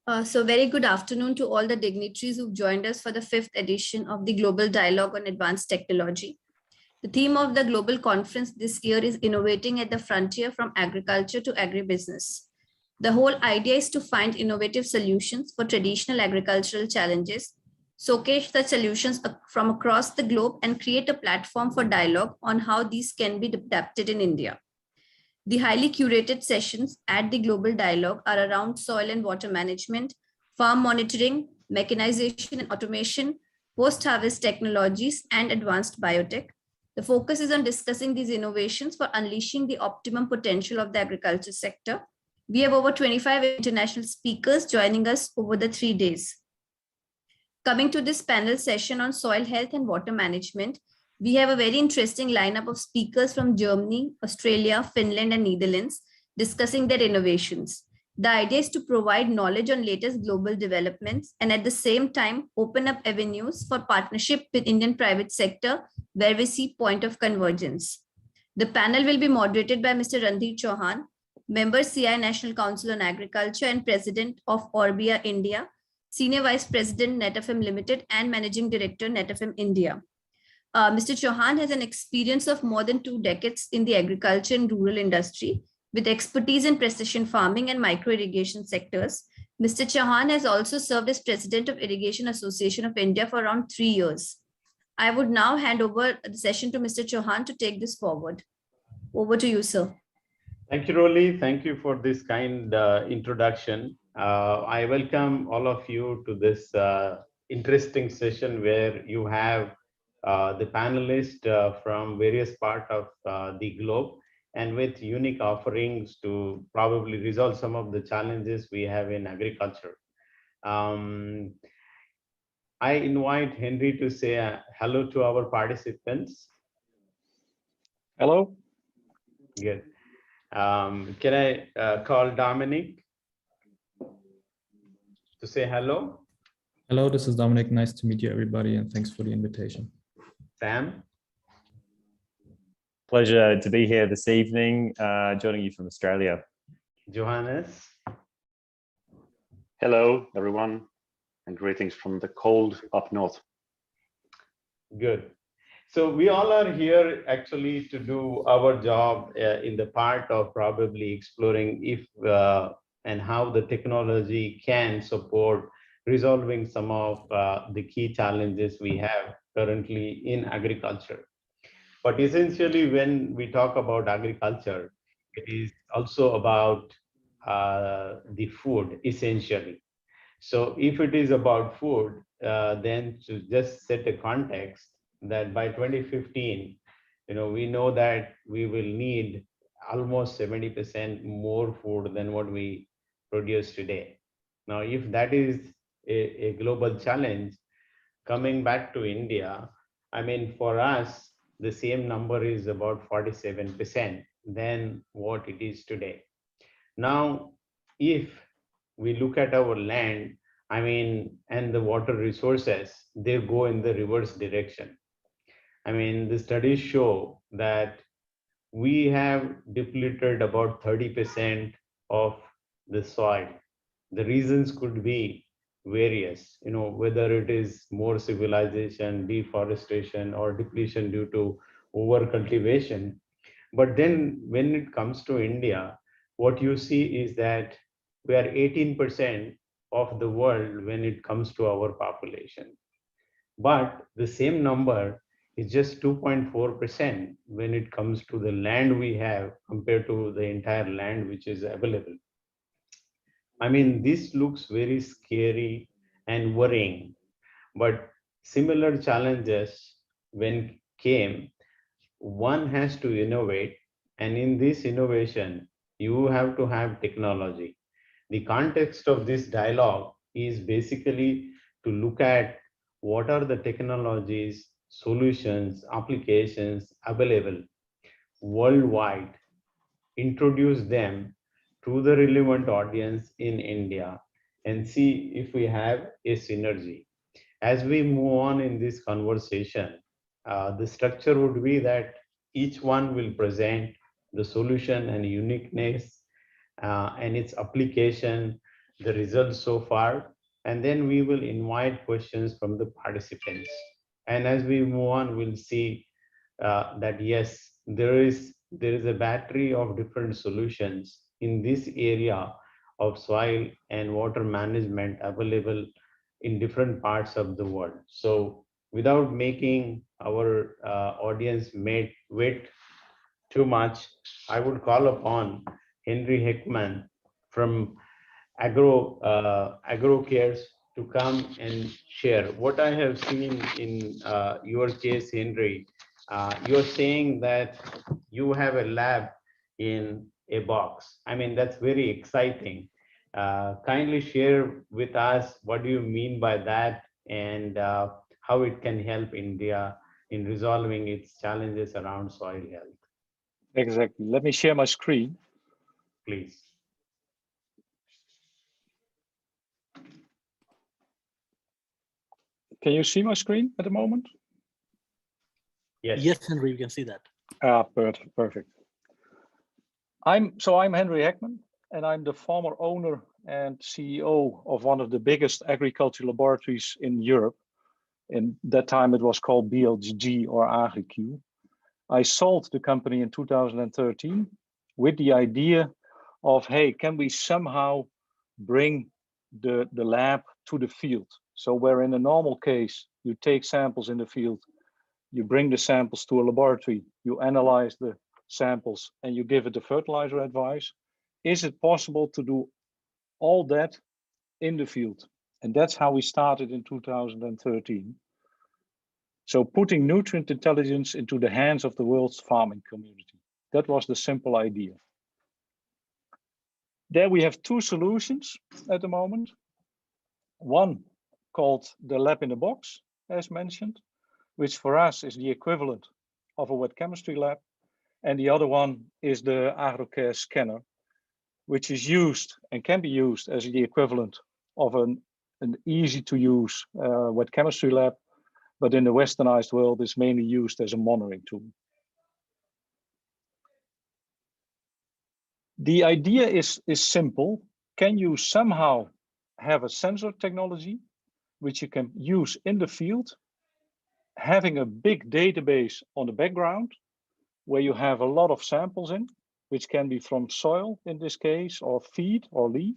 So very good afternoon to all the dignitaries who've joined us for the fifth edition of the Global Dialogue on Advanced Technology. The theme of the global conference this year is Innovating at the Frontier from Agriculture to Agribusiness. The whole idea is to find innovative solutions for traditional agricultural challenges, showcase the solutions from across the globe, and create a platform for dialogue on how these can be adapted in India. The highly curated sessions at the Global Dialogue are around soil and water management, farm monitoring, mechanization and automation, post-harvest technologies, and advanced biotech. The focus is on discussing these innovations for unleashing the optimum potential of the agriculture sector. We have over 25 international speakers joining us over the 3 days. Coming to this panel session on soil health and water management, we have a very interesting lineup of speakers from Germany, Australia, Finland, and Netherlands discussing their innovations. The idea is to provide knowledge on latest global developments and at the same time open up avenues for partnership with Indian private sector where we see point of convergence. The panel will be moderated by Mr. Randhir Chauhan, member CI National Council on Agriculture and President of Orbia India, Senior Vice President NetFM Limited and Managing Director NetFM India. Mr. Chauhan has an experience of more than 2 decades in the agriculture and rural industry with expertise in precision farming and micro irrigation sectors. Mr. Chauhan has also served as President of Irrigation Association of India for around 3 years. I would now hand over the session to Mr. Chauhan to take this forward. Over to you, sir. Thank you, Rolly. Thank you for this kind introduction. I welcome all of you to this interesting session where you have the panelists from various parts of the globe and with unique offerings to probably resolve some of the challenges we have in agriculture. I invite Henry to say hello to our participants. Hello. Good. Can I call Dominic to say hello? Hello, this is Dominic. Nice to meet you, everybody, and thanks for the invitation. Sam? Pleasure to be here this evening, joining you from Australia. Johannes? Hello, everyone, and greetings from the cold up north. Good. So we all are here actually to do our job in the part of probably exploring if and how the technology can support resolving some of the key challenges we have currently in agriculture. But essentially, when we talk about agriculture, it is also about the food, essentially. So if it is about food, then to just set a context that by 2015, we know that we will need almost 70% more food than what we produce today. Now, if that is a global challenge, coming back to India, I mean, for us, the same number is about 47% than what it is today. Now, if we look at our land, I mean, and the water resources, they go in the reverse direction. I mean, the studies show that we have depleted about 30% of the soil. The reasons could be various, whether it is more civilization, deforestation, or depletion due to over cultivation. But then when it comes to India, what you see is that we are 18% of the world when it comes to our population. But the same number is just 2.4% when it comes to the land we have compared to the entire land which is available. I mean, this looks very scary and worrying, but similar challenges when came, one has to innovate, and in this innovation, you have to have technology. The context of this dialogue is basically to look at what are the technologies, solutions, applications available worldwide, introduce them to the relevant audience in India and see if we have a synergy. As we move on in this conversation, the structure would be that each one will present the solution and uniqueness and its application the results so far, and then we will invite questions from the participants. And as we move on, we'll see that yes, there is a battery of different solutions in this area of soil and water management available in different parts of the world. So without making our audience wait too much, I would call upon Henry Hickman from AgroCares to come and share. What I have seen in your case, Henry, you're saying that you have a lab in a box. I mean, that's very exciting. Kindly share with us what do you mean by that, and how it can help India in resolving its challenges around soil health, Exactly. Let me share my screen. please. Can you see my screen at the moment? Yes. Yes, Henry, we can see that. Perfect. I'm Henry Heckman, and I'm the former owner and CEO of one of the biggest agricultural laboratories in Europe. In that time, it was called BLG or AgriQ. I sold the company in 2013 with the idea of, hey, can we somehow bring the lab to the field? So where in a normal case, you take samples in the field, you bring the samples to a laboratory, you analyze the samples, and you give it the fertilizer advice. Is it possible to do all that in the field? And that's how we started in 2013. So putting nutrient intelligence into the hands of the world's farming community. That was the simple idea. There we have two solutions at the moment. One called the lab in a box, as mentioned, which for us is the equivalent of a wet chemistry lab. And the other one is the AgroCare scanner, which is used and can be used as the equivalent of an easy to use wet chemistry lab, but in the westernized world is mainly used as a monitoring tool. The idea is simple. Can you somehow have a sensor technology which you can use in the field, having a big database on the background where you have a lot of samples in, which can be from soil in this case, or feed or leaf.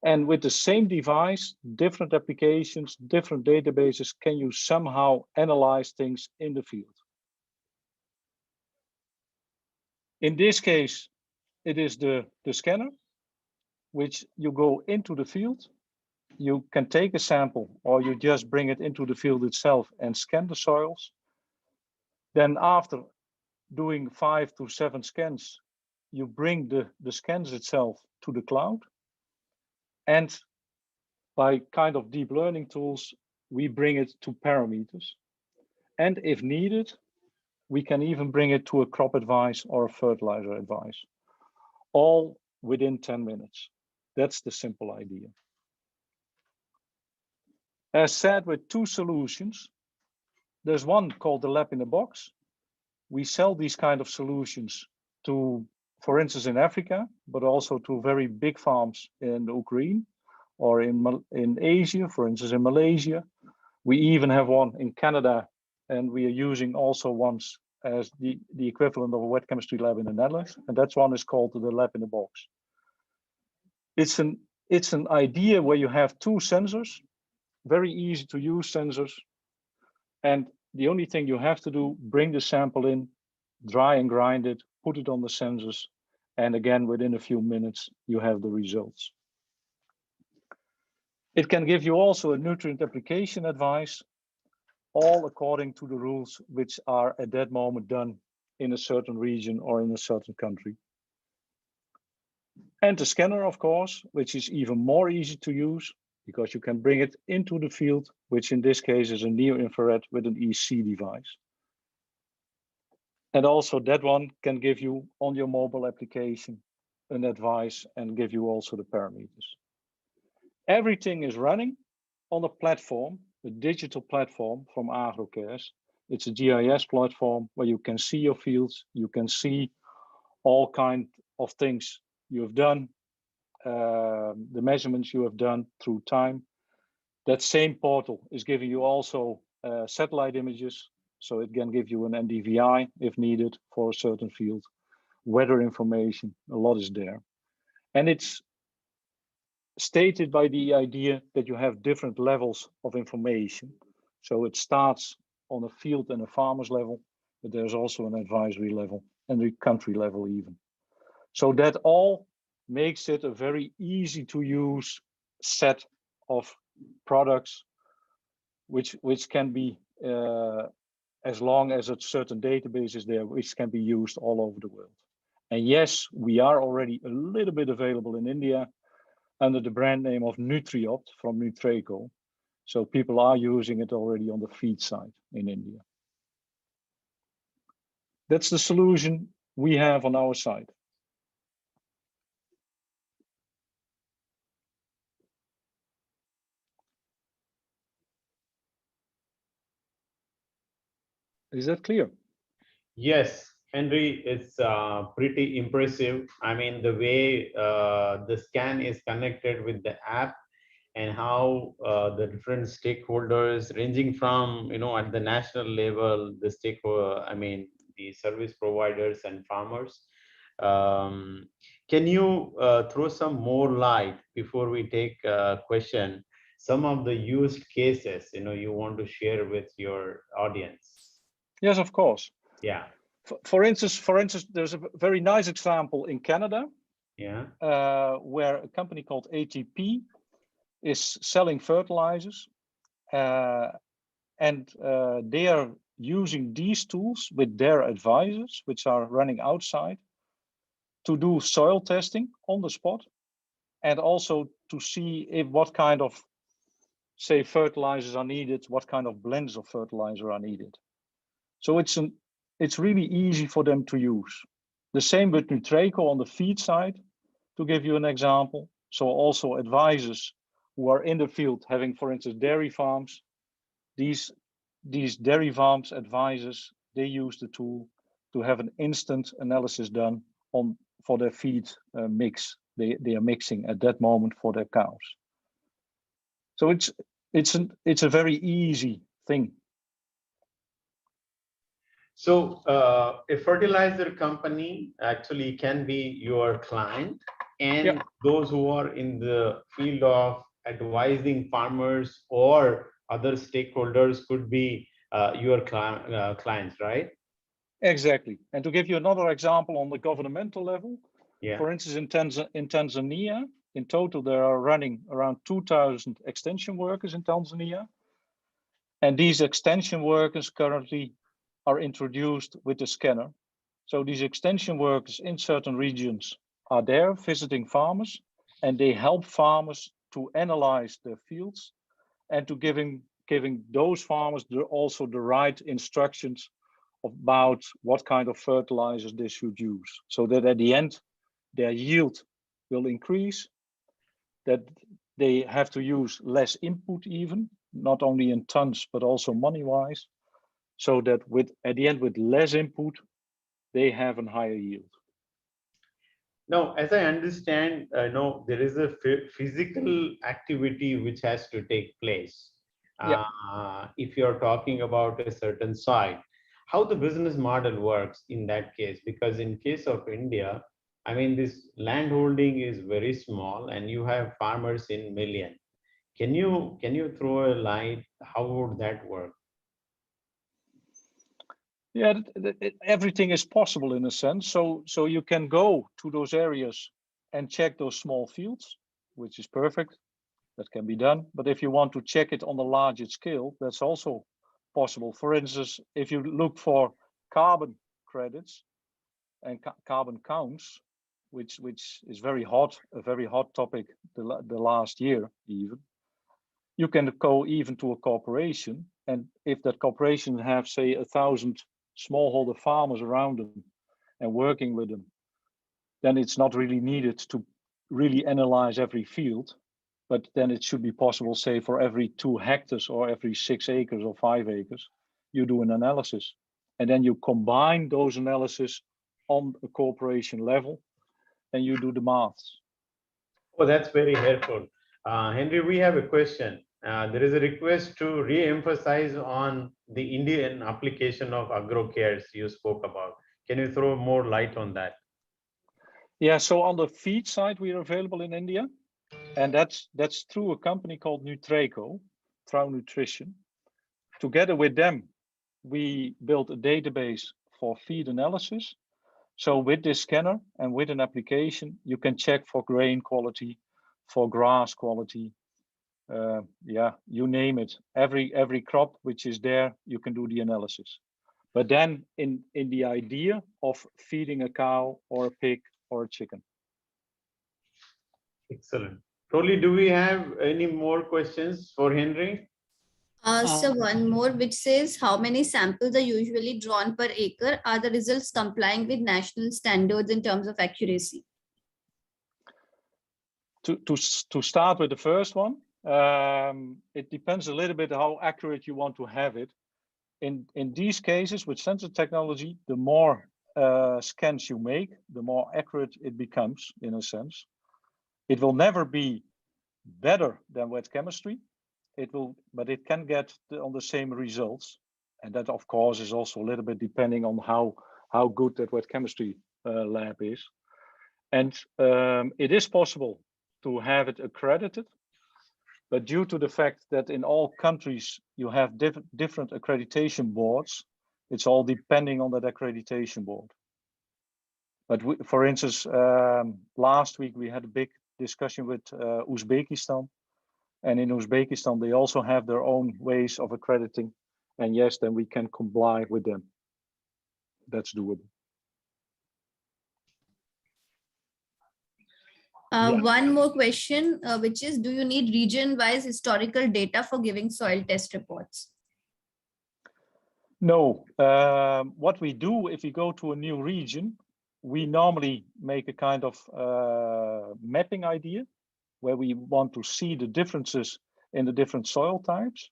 And with the same device, different applications, different databases, can you somehow analyze things in the field? In this case, it is the scanner, which you go into the field. You can take a sample or you just bring it into the field itself and scan the soils. Then after doing 5 to 7 scans, you bring the scans itself to the cloud. And by kind of deep learning tools, we bring it to parameters. And if needed, we can even bring it to a crop advice or a fertilizer advice, all within 10 minutes. That's the simple idea. As said, with two solutions, there's one called the lab in a box. We sell these kind of solutions to, for instance, in Africa, but also to very big farms in Ukraine or in Asia, for instance, in Malaysia. We even have one in Canada, and we are using also ones as the equivalent of a wet chemistry lab in the Netherlands. And that one is called the lab in a box. It's an idea where you have two sensors, very easy to use sensors. And the only thing you have to do, bring the sample in, dry and grind it, put it on the sensors. And again, within a few minutes, you have the results. It can give you also a nutrient application advice, all according to the rules which are at that moment done in a certain region or in a certain country. And the scanner, of course, which is even more easy to use because you can bring it into the field, which in this case is a near-infrared with an EC device. And also that one can give you on your mobile application an advice and give you also the parameters. Everything is running on a platform, a digital platform from AgroCares. It's a GIS platform where you can see your fields, you can see all kinds of things you have done, the measurements you have done through time. That same portal is giving you also satellite images, so it can give you an NDVI if needed for a certain field, weather information, a lot is there. And it's stated by the idea that you have different levels of information. So it starts on a field and a farmer's level, but there's also an advisory level and the country level even. So that all makes it a very easy to use set of products, which can be, as long as a certain database is there, which can be used all over the world. And yes, we are already a little bit available in India under the brand name of Nutriopt from Nutreco. So people are using it already on the feed side in India. That's the solution we have on our side. Is that clear? Yes, Henry, it's pretty impressive. I mean, the way the scan is connected with the app and how the different stakeholders ranging from, you know, at the national level, the stakeholder, I mean, the service providers and farmers. Can you throw some more light before we take a question, some of the used cases, you know, you want to share with your audience? Yes, of course. Yeah. For instance, there's a very nice example in Canada, Yeah. where a company called ATP is selling fertilizers, and they are using these tools with their advisors, which are running outside, to do soil testing on the spot, and also to see if what kind of, say, fertilizers are needed, what kind of blends of fertilizer are needed. So it's really easy for them to use. The same with Nutreco on the feed side, to give you an example. So also advisors who are in the field having, for instance, dairy farms, these dairy farms advisors, they use the tool to have an instant analysis done for their feed mix they are mixing at that moment for their cows. So it's a very easy thing. So a fertilizer company actually can be your client, and those who are in the field of advising farmers or other stakeholders could be your clients, right? Exactly. And to give you another example on the governmental level, Yeah. for instance, in Tanzania, in total, there are running around 2,000 extension workers in Tanzania. And these extension workers currently are introduced with the scanner. So these extension workers in certain regions are there visiting farmers, and they help farmers to analyze their fields and to giving those farmers also the right instructions about what kind of fertilizers they should use, so that at the end their yield will increase, that they have to use less input, even not only in tons but also money wise, so that at the end with less input they have a higher yield. Now, as I understand, no, there is a physical activity which has to take place. If you're talking about a certain site, how the business model works in that case, because in case of India, I mean, this land holding is very small and you have farmers in million. Can you throw a light? How would that work? Yeah, everything is possible in a sense. So you can go to those areas and check those small fields, which is perfect. That can be done. But if you want to check it on a larger scale, that's also possible. For instance, if you look for carbon credits and carbon counts, which is very hot, a very hot topic the last year even, you can go even to a corporation. And if that corporation have, say, 1,000 smallholder farmers around them and working with them, then it's not really needed to really analyze every field. But then it should be possible, say, for every 2 hectares or every 6 acres or 5 acres, you do an analysis. And then you combine those analysis on a corporation level and you do the maths. Oh, that's very helpful. Henry, we have a question. There is a request to re-emphasize on the Indian application of AgroCares you spoke about. Can you throw more light on that? Yeah, so on the feed side, we are available in India, and that's through a company called Nutreco, Trau Nutrition. Together with them, we built a database for feed analysis. So with this scanner and with an application, you can check for grain quality, for grass quality, yeah, you name it. Every crop which is there, you can do the analysis. But then in the idea of feeding a cow or a pig or a chicken. Excellent. Rolly, do we have any more questions for Henry? So one more, which says how many samples are usually drawn per acre? Are the results complying with national standards in terms of accuracy? To start with the first one, it depends a little bit how accurate you want to have it. In these cases with sensor technology, the more scans you make, the more accurate it becomes, in a sense. It will never be better than wet chemistry. But it can get on the same results. And that, of course, is also a little bit depending on how good that wet chemistry lab is. And it is possible to have it accredited. But due to the fact that in all countries you have different accreditation boards, it's all depending on that accreditation board. But for instance, last week we had a big discussion with Uzbekistan. And in Uzbekistan, they also have their own ways of accrediting. And yes, then we can comply with them. That's doable. One more question, which is, do you need region-wise historical data for giving soil test reports? No. What we do if we go to a new region, we normally make a kind of mapping idea where we want to see the differences in the different soil types.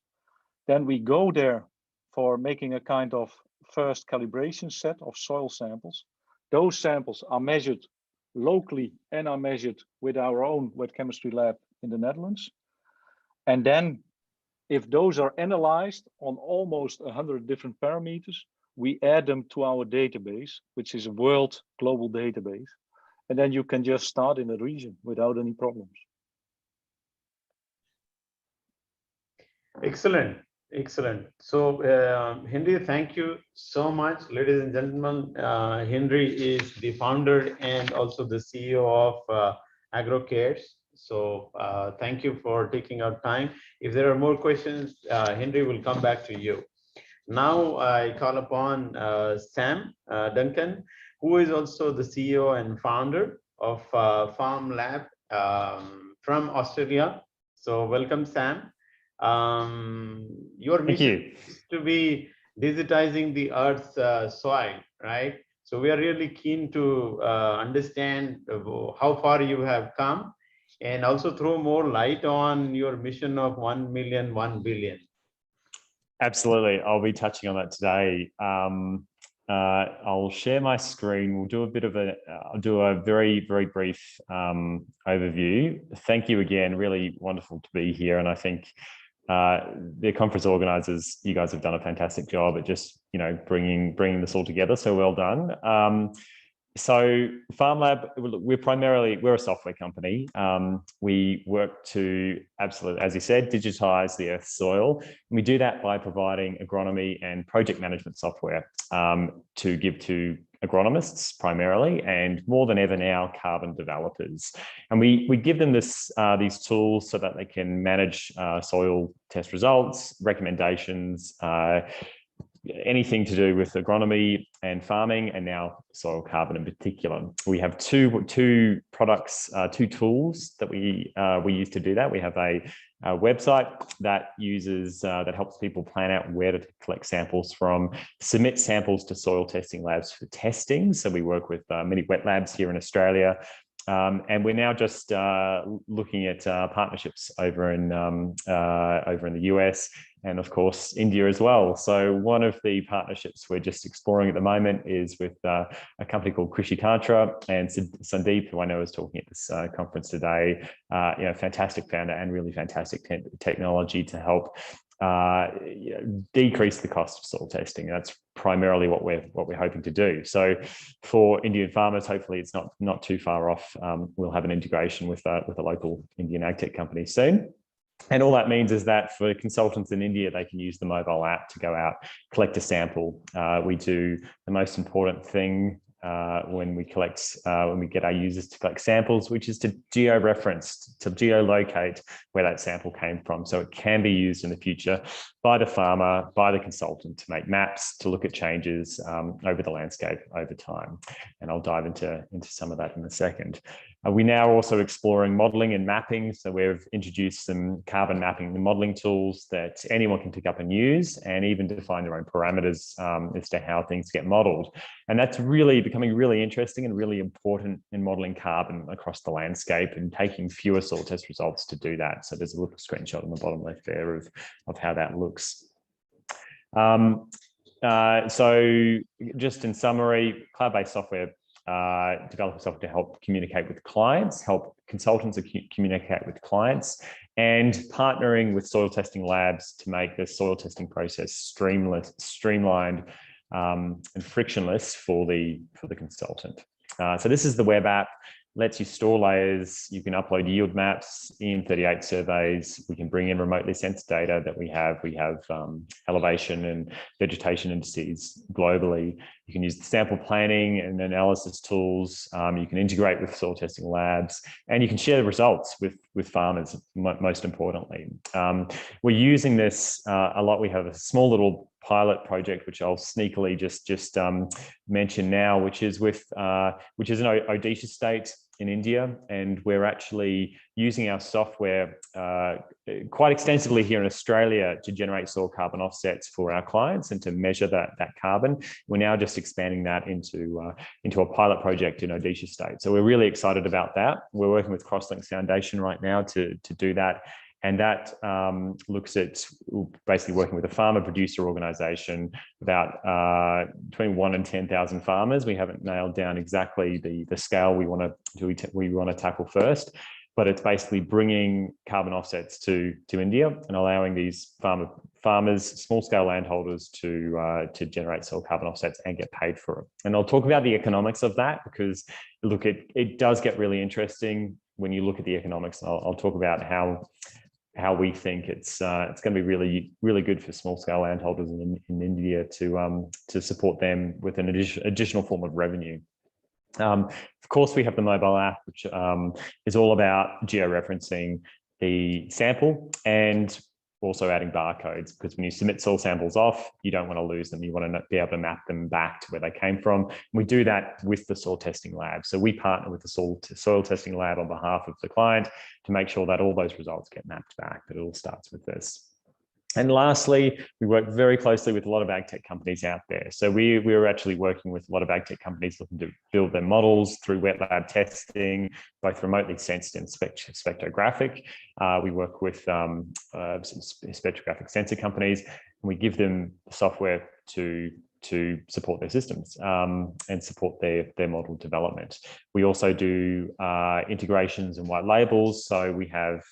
Then we go there for making a kind of first calibration set of soil samples. Those samples are measured locally and are measured with our own wet chemistry lab in the Netherlands. And then if those are analyzed on almost 100 different parameters, we add them to our database, which is a world global database. And then you can just start in a region without any problems. Excellent, excellent. So Henry, thank you so much. Ladies and gentlemen, Henry is the founder and also the CEO of AgroCares. So thank you for taking our time. If there are more questions, Henry will come back to you. Now I call upon Sam Duncan, who is also the CEO and founder of Farm Lab from Australia. So welcome, Sam. Your mission is to be digitizing the Earth's soil, right? So we are really keen to understand how far you have come and also throw more light on your mission of 1 million, 1 billion. Absolutely. I'll be touching on that today. I'll share my screen. We'll do a bit of I'll do a very, very brief overview. Thank you again. Really wonderful to be here. And I think the conference organizers, you guys have done a fantastic job at just, bringing this all together. So well done. So Farm Lab, we're a software company. We work to absolutely, as you said, digitize the Earth's soil. And we do that by providing agronomy and project management software to give to agronomists primarily, and more than ever now, carbon developers. And we give them these tools so that they can manage soil test results, recommendations, anything to do with agronomy and farming, and now soil carbon in particular. We have two products, two tools that we use to do that. We have a website that helps people plan out where to collect samples from, submit samples to soil testing labs for testing. So we work with many wet labs here in Australia. And we're now just looking at partnerships over in the US and of course, India as well. So one of the partnerships we're just exploring at the moment is with a company called Krishi Tantra, and Sandeep, who I know is talking at this conference today, fantastic founder and really fantastic technology to help decrease the cost of soil testing. That's primarily what we're hoping to do. So for Indian farmers, hopefully it's not too far off. We'll have an integration with a local Indian AgTech company soon. And all that means is that for consultants in India, they can use the mobile app to go out, collect a sample. We do the most important thing when we get our users to collect samples, which is to geo-reference, to geolocate where that sample came from. So it can be used in the future by the farmer, by the consultant to make maps, to look at changes over the landscape over time. And I'll dive into some of that in a second. We now are also exploring modeling and mapping. So we've introduced some carbon mapping and modeling tools that anyone can pick up and use, and even define their own parameters as to how things get modeled. And that's really becoming really interesting and really important in modeling carbon across the landscape and taking fewer soil test results to do that. So there's a little screenshot on the bottom left there of how that looks. So just in summary, cloud-based software, developing software to help communicate with clients, help consultants communicate with clients, and partnering with soil testing labs to make the soil testing process streamlined and frictionless for the consultant. So this is the web app. Lets you store layers. You can upload yield maps in 38 surveys. We can bring in remotely sensed data that we have. We have elevation and vegetation indices globally. You can use the sample planning and analysis tools. You can integrate with soil testing labs, and you can share the results with farmers, most importantly. We're using this a lot. We have a small little pilot project, which I'll sneakily just mention now, which is an Odisha state in India, and we're actually using our software quite extensively here in Australia to generate soil carbon offsets for our clients and to measure that carbon. We're now just expanding that into a pilot project in Odisha state. So we're really excited about that. We're working with Crosslinks Foundation right now to do that. And that looks at basically working with a farmer producer organization, about between 1 and 10,000 farmers. We haven't nailed down exactly the scale we want to tackle first, but it's basically bringing carbon offsets to India and allowing these farmers, small scale landholders to generate soil carbon offsets and get paid for it. And I'll talk about the economics of that, because look, it does get really interesting when you look at the economics. I'll talk about how we think it's going to be really, really good for small scale landholders in India to support them with an additional form of revenue. Of course, we have the mobile app, which is all about geo-referencing the sample and also adding barcodes, because when you submit soil samples off, you don't want to lose them. You want to be able to map them back to where they came from. And we do that with the soil testing lab. So we partner with the soil testing lab on behalf of the client to make sure that all those results get mapped back. But it all starts with this. And lastly, we work very closely with a lot of AgTech companies out there. So we were actually working with a lot of AgTech companies looking to build their models through wet lab testing, both remotely sensed and spectrographic. We work with some spectrographic sensor companies, and we give them the software to support their systems and support their model development. We also do integrations and white labels. So we have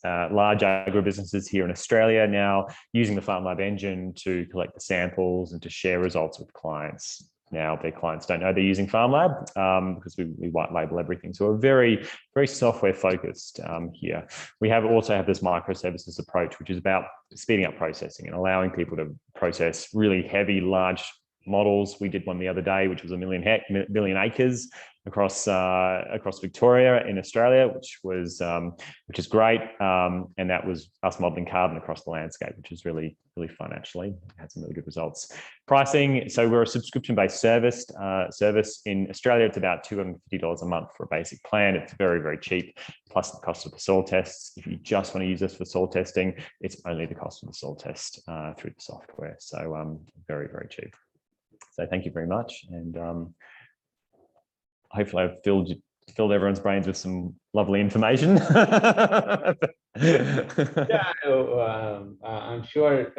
large agribusinesses here in Australia now using the FarmLab engine to collect the samples and to share results with clients. Now, their clients don't know they're using FarmLab because we white label everything. So we're very, very software focused here. We also have this microservices approach, which is about speeding up processing and allowing people to process really heavy, large models. We did one the other day, which was a million acres across Victoria in Australia, which is great. And that was us modeling carbon across the landscape, which is really, really fun, actually. Had some really good results. Pricing, so we're a subscription-based service. In Australia, it's about $250 a month for a basic plan. It's very, very cheap, plus the cost of the soil tests. If you just want to use us for soil testing, it's only the cost of the soil test through the software. So very, very cheap. So thank you very much. And hopefully I've filled everyone's brains with some lovely information. Yeah, I'm sure.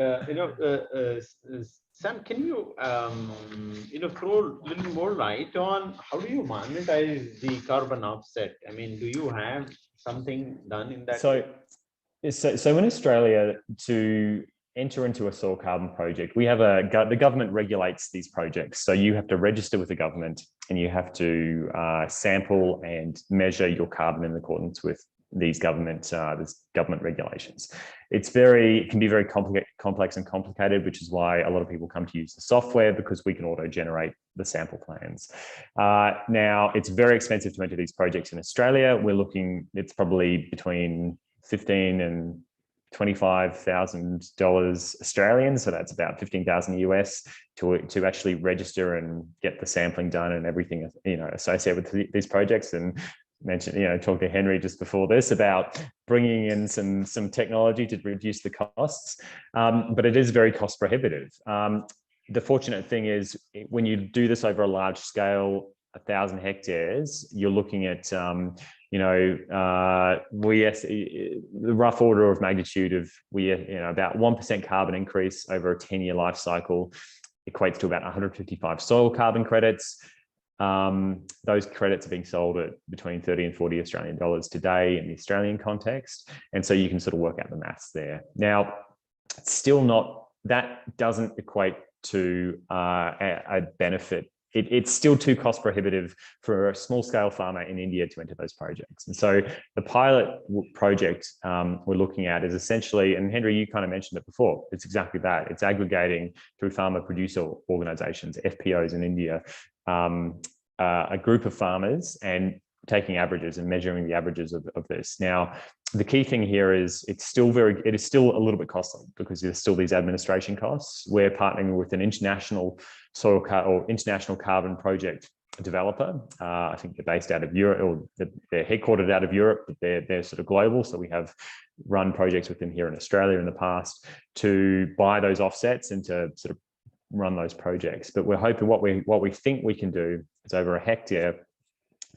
Sam, can you throw a little more light on how do you monetize the carbon offset? I mean, do you have something done in that? So in Australia, to enter into a soil carbon project, we have the government regulates these projects. So you have to register with the government and you have to sample and measure your carbon in accordance with these government regulations. It can be very complex and complicated, which is why a lot of people come to use the software, because we can auto-generate the sample plans. Now, it's very expensive to enter these projects in Australia. It's probably between $15,000 and $25,000 Australian, so that's about 15,000 US to actually register and get the sampling done and everything associated with these projects. And mentioned, talked to Henry just before this about bringing in some technology to reduce the costs, but it is very cost prohibitive. The fortunate thing is when you do this over a large scale, 1,000 hectares, you're looking at the rough order of magnitude of about 1% carbon increase over a 10-year life cycle equates to about 155 soil carbon credits. Those credits are being sold at between 30 and 40 Australian dollars today in the Australian context. And so you can sort of work out the maths there. Now, it's still not, that doesn't equate to a benefit. It's still too cost prohibitive for a small scale farmer in India to enter those projects. And so the pilot project we're looking at is essentially, and Henry, you kind of mentioned it before, it's exactly that. It's aggregating through farmer producer organizations, FPOs in India, a group of farmers and taking averages and measuring the averages of this. Now, the key thing here is it is still a little bit costly because there's still these administration costs. We're partnering with an international international carbon project developer. I think they're based out of Europe, or they're headquartered out of Europe, but they're sort of global. So we have run projects with them here in Australia in the past to buy those offsets and to sort of run those projects. But we're hoping what we think we can do is over a hectare.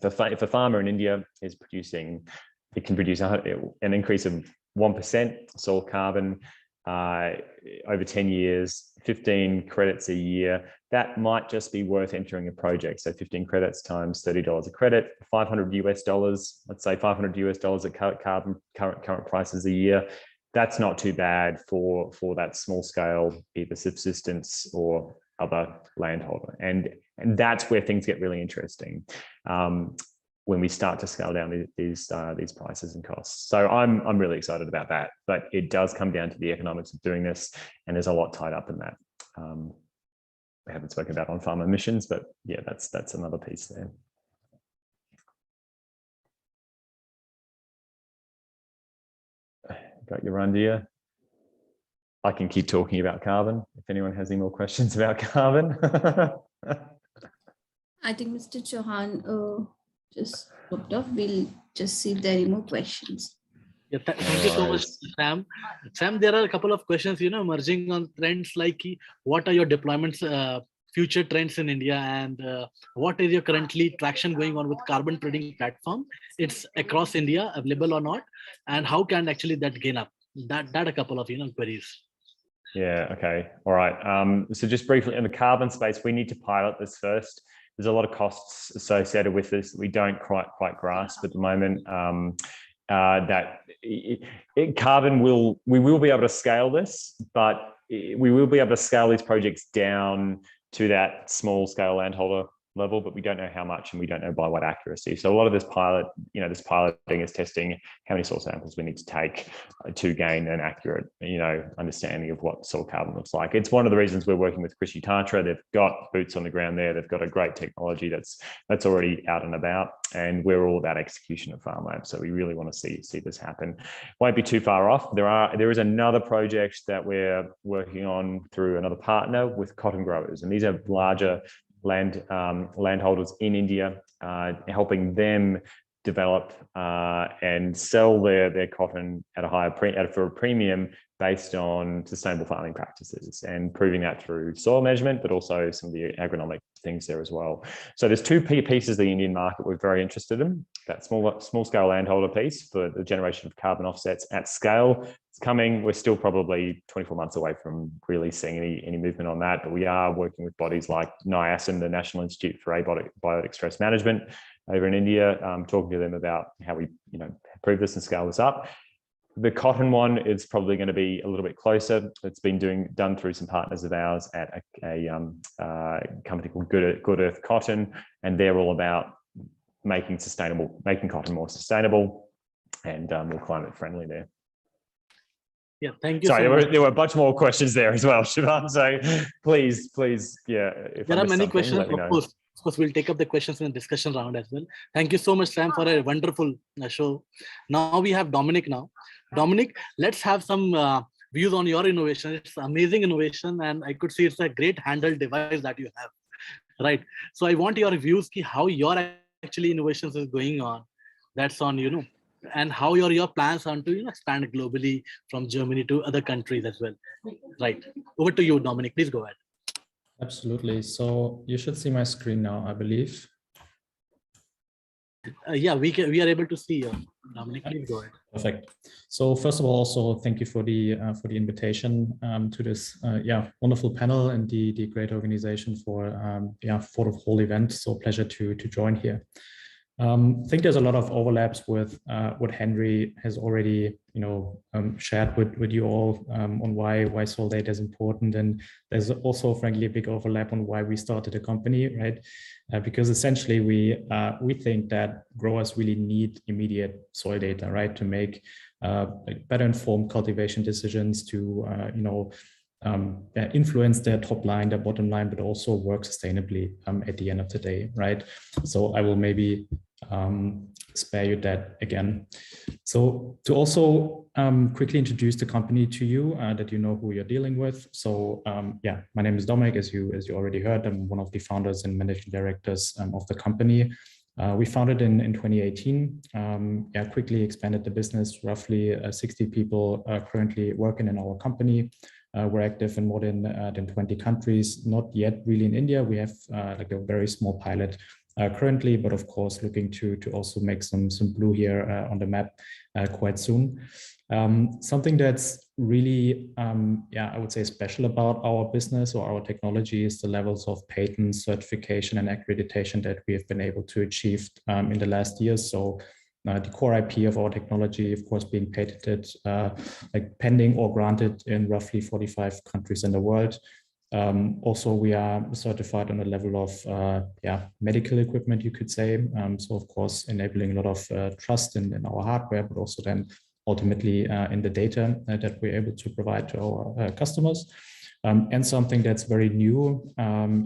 If a farmer in India is producing, it can produce an increase of 1% soil carbon over 10 years, 15 credits a year. That might just be worth entering a project. So 15 credits times $30 a credit, $500 US, let's say $500 US at current prices a year. That's not too bad for that small scale, either subsistence or other landholder. And that's where things get really interesting when we start to scale down these prices and costs. So I'm really excited about that, but it does come down to the economics of doing this, and there's a lot tied up in that. We haven't spoken about on-farm emissions, but yeah, that's another piece there. Got your Randia. I can keep talking about carbon if anyone has any more questions about carbon. I think Mr. Chauhan just dropped off. We'll just see if there are any more questions. Yeah, thank you so much, Sam. Sam, there are a couple of questions, emerging on trends like what are your deployments, future trends in India, and what is your currently traction going on with carbon trading platform? It's across India, available or not, and how can actually that gain up? That a couple of queries. Yeah. Okay. All right. So just briefly in the carbon space, we need to pilot this first. There's a lot of costs associated with this we don't quite grasp at the moment. Carbon we will be able to scale this, but we will be able to scale these projects down to that small scale landholder level, but we don't know how much and we don't know by what accuracy. So a lot of this piloting is testing how many soil samples we need to take to gain an accurate, understanding of what soil carbon looks like. It's one of the reasons we're working with Krishi Tantra. They've got boots on the ground there. They've got a great technology that's already out and about, and we're all about execution at Farm Lab. So we really want to see this happen. Won't be too far off. There is another project that we're working on through another partner with cotton growers, and these are larger landholders in India, helping them develop and sell their cotton at a higher for a premium based on sustainable farming practices, and proving that through soil measurement, but also some of the agronomic things there as well. So there's two pieces of the Indian market we're very interested in. That small scale landholder piece for the generation of carbon offsets at scale. It's coming. We're still probably 24 months away from really seeing any movement on that, but we are working with bodies like NIASM, the National Institute for Abiotic Stress Management over in India, talking to them about how we improve this and scale this up. The cotton one is probably going to be a little bit closer. It's been done through some partners of ours at a company called Good Earth Cotton, and they're all about making cotton more sustainable and more climate friendly there. Yeah, thank you. Sorry, so much. there were a bunch more questions there as well, Shivan. So please, yeah. If there are many questions, of course. Of course, we'll take up the questions in the discussion round as well. Thank you so much, Sam, for a wonderful show. Now we have Dominic now. Dominic, let's have some views on your innovation. It's amazing innovation, and I could see it's a great handheld device that you have, right? So I want your views, how your actually innovations is going on. That's on, and how your plans are to expand globally from Germany to other countries as well, right? Over to you, Dominic. Please go ahead. Absolutely. So you should see my screen now, I believe. Yeah, we are able to see you, Dominic. Please go ahead. Perfect. So first of all, also thank you for the invitation to this wonderful panel and the great organization for the whole event. So pleasure to join here. I think there's a lot of overlaps with what Henry has already shared with you all on why soil data is important, and there's also frankly a big overlap on why we started a company, right? Because essentially we think that growers really need immediate soil data, right, to make better informed cultivation decisions, to influence their top line, their bottom line, but also work sustainably at the end of the day, right? So I will maybe spare you that again. So to also quickly introduce the company to you, that you know who you're dealing with. So my name is Dominic, as you already heard. I'm one of the founders and managing directors of the company. We founded in 2018, quickly expanded the business, roughly 60 people currently working in our company. We're active in more than 20 countries, not yet really in India. We have like a very small pilot currently, but of course looking to also make some blue here on the map quite soon. Something that's really, I would say special about our business or our technology is the levels of patent certification and accreditation that we have been able to achieve in the last years. So the core IP of our technology, of course, being patented, like pending or granted in roughly 45 countries in the world. Also, we are certified on a level of medical equipment, you could say. So, of course, enabling a lot of trust in our hardware, but also then ultimately in the data that we're able to provide to our customers. And something that's very new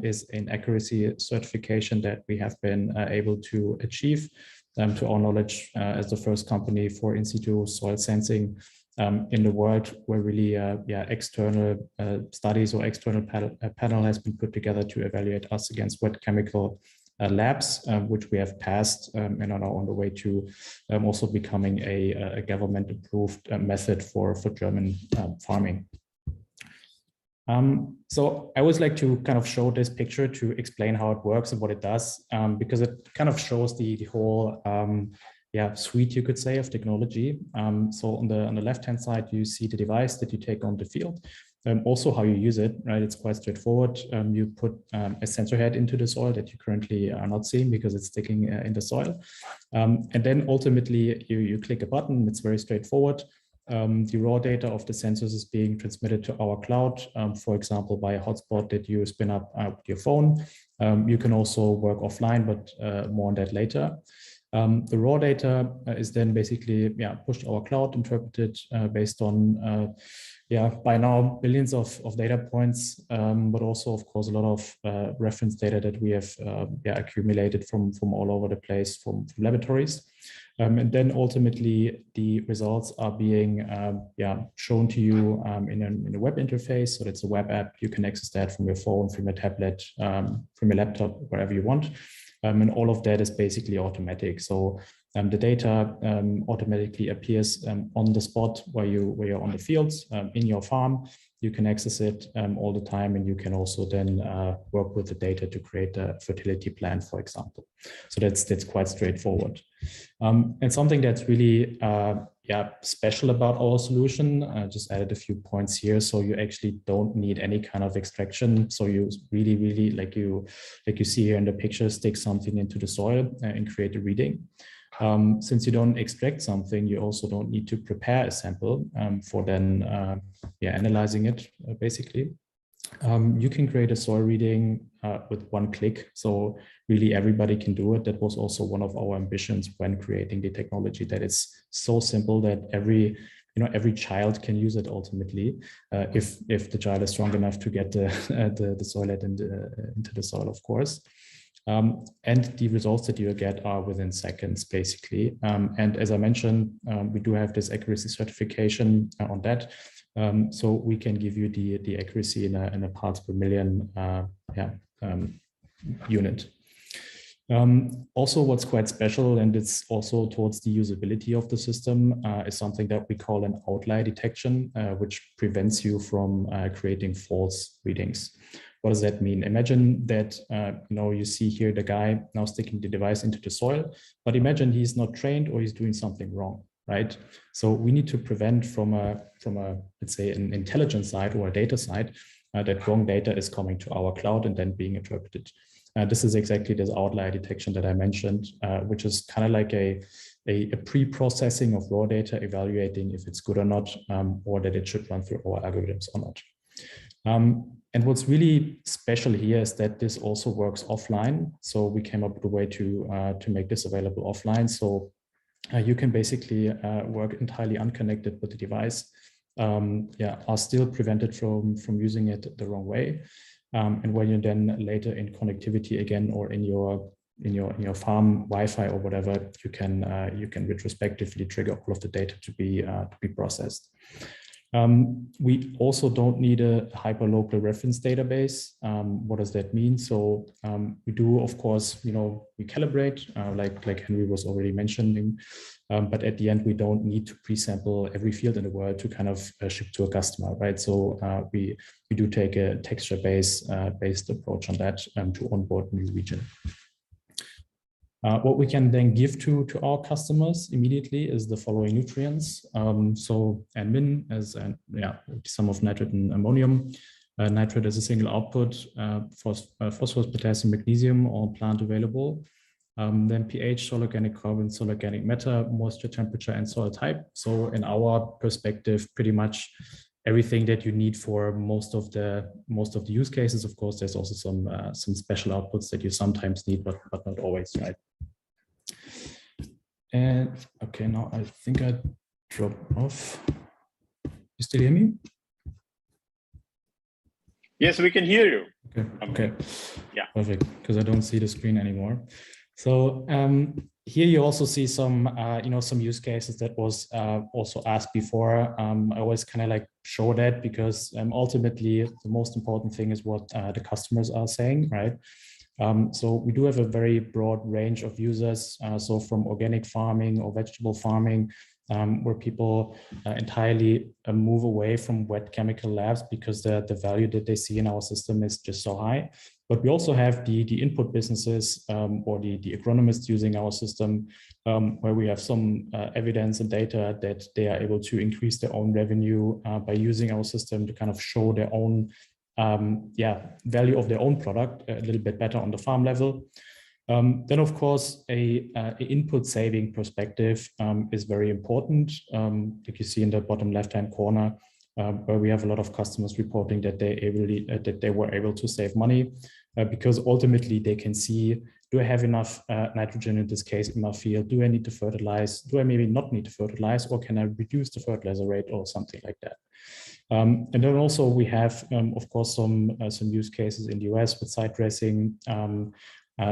is an accuracy certification that we have been able to achieve. To our knowledge, as the first company for in situ soil sensing in the world, where really external studies or external panel has been put together to evaluate us against wet chemical labs, which we have passed and are now on the way to also becoming a government approved method for German farming. So I always like to kind of show this picture to explain how it works and what it does, because it kind of shows the whole suite, you could say, of technology. So on the left-hand side, you see the device that you take on the field, also how you use it, right? It's quite straightforward. You put a sensor head into the soil that you currently are not seeing because it's sticking in the soil. And then ultimately you click a button. It's very straightforward. The raw data of the sensors is being transmitted to our cloud, for example, by a hotspot that you spin up with your phone. You can also work offline, but more on that later. The raw data is then basically pushed to our cloud, interpreted based on by now billions of data points, but also of course a lot of reference data that we have accumulated from all over the place from laboratories. And then ultimately the results are being shown to you in a web interface. So it's a web app. You can access that from your phone, from your tablet, from your laptop, wherever you want. And all of that is basically automatic. So The data automatically appears on the spot where you're on the fields in your farm. You can access it all the time, and you can also then work with the data to create a fertility plan, for example. So that's quite straightforward. And something that's really special about our solution, I just added a few points here. So you actually don't need any kind of extraction. So you really like you see here in the picture, stick something into the soil and create a reading. Since you don't extract something, you also don't need to prepare a sample for then analyzing it, basically. You can create a soil reading with one click. So really everybody can do it. That was also one of our ambitions when creating the technology, that it's so simple that every child can use it ultimately, if the child is strong enough to get the soil into the soil, of course. And the results that you get are within seconds, basically. And as I mentioned, we do have this accuracy certification on that. So we can give you the accuracy in a parts per million unit. Also, what's quite special, and it's also towards the usability of the system, is something that we call an outlier detection, which prevents you from creating false readings. What does that mean? Imagine that you see here the guy now sticking the device into the soil, but imagine he's not trained or he's doing something wrong, right? So we need to prevent from a let's say an intelligence side or a data side that wrong data is coming to our cloud and then being interpreted. This is exactly this outlier detection that I mentioned, which is kind of like a pre-processing of raw data, evaluating if it's good or not, or that it should run through our algorithms or not. And what's really special here is that this also works offline. So we came up with a way to make this available offline. So you can basically work entirely unconnected with the device. Are still prevented from using it the wrong way. And when you're then later in connectivity again, or in your farm Wi-Fi or whatever, you can retrospectively trigger all of the data to be processed. We also don't need a hyperlocal reference database. What does that mean? So we do, of course, we calibrate, like Henry was already mentioning, but at the end, we don't need to pre-sample every field in the world to kind of ship to a customer, right? So we do take a texture-based approach on that to onboard new region. What we can then give to our customers immediately is the following nutrients. So N-min as sum of nitrate and ammonium. Nitrate as a single output, phosphorus, potassium, magnesium, all plant available. Then pH, soil organic carbon, soil organic matter, moisture, temperature, and soil type. So in our perspective, pretty much everything that you need for most of the use cases. Of course, there's also some special outputs that you sometimes need, but not always, right? And okay, now I think I dropped off. You still hear me? Yes, we can hear you. Okay. Yeah. Perfect, because I don't see the screen anymore. So here you also see some use cases that was also asked before. I always kind of like show that because ultimately the most important thing is what the customers are saying, right? So we do have a very broad range of users. So from organic farming or vegetable farming, where people entirely move away from wet chemical labs because the value that they see in our system is just so high. But we also have the input businesses or the agronomists using our system, where we have some evidence and data that they are able to increase their own revenue by using our system to kind of show their own value of their own product a little bit better on the farm level. Then, of course, a input saving perspective is very important. Like you see in the bottom left-hand corner, where we have a lot of customers reporting that they were able to save money because ultimately they can see, do I have enough nitrogen in this case in my field? Do I need to fertilize? Do I maybe not need to fertilize, or can I reduce the fertilizer rate or something like that? And then also we have, of course, some use cases in the US with side dressing.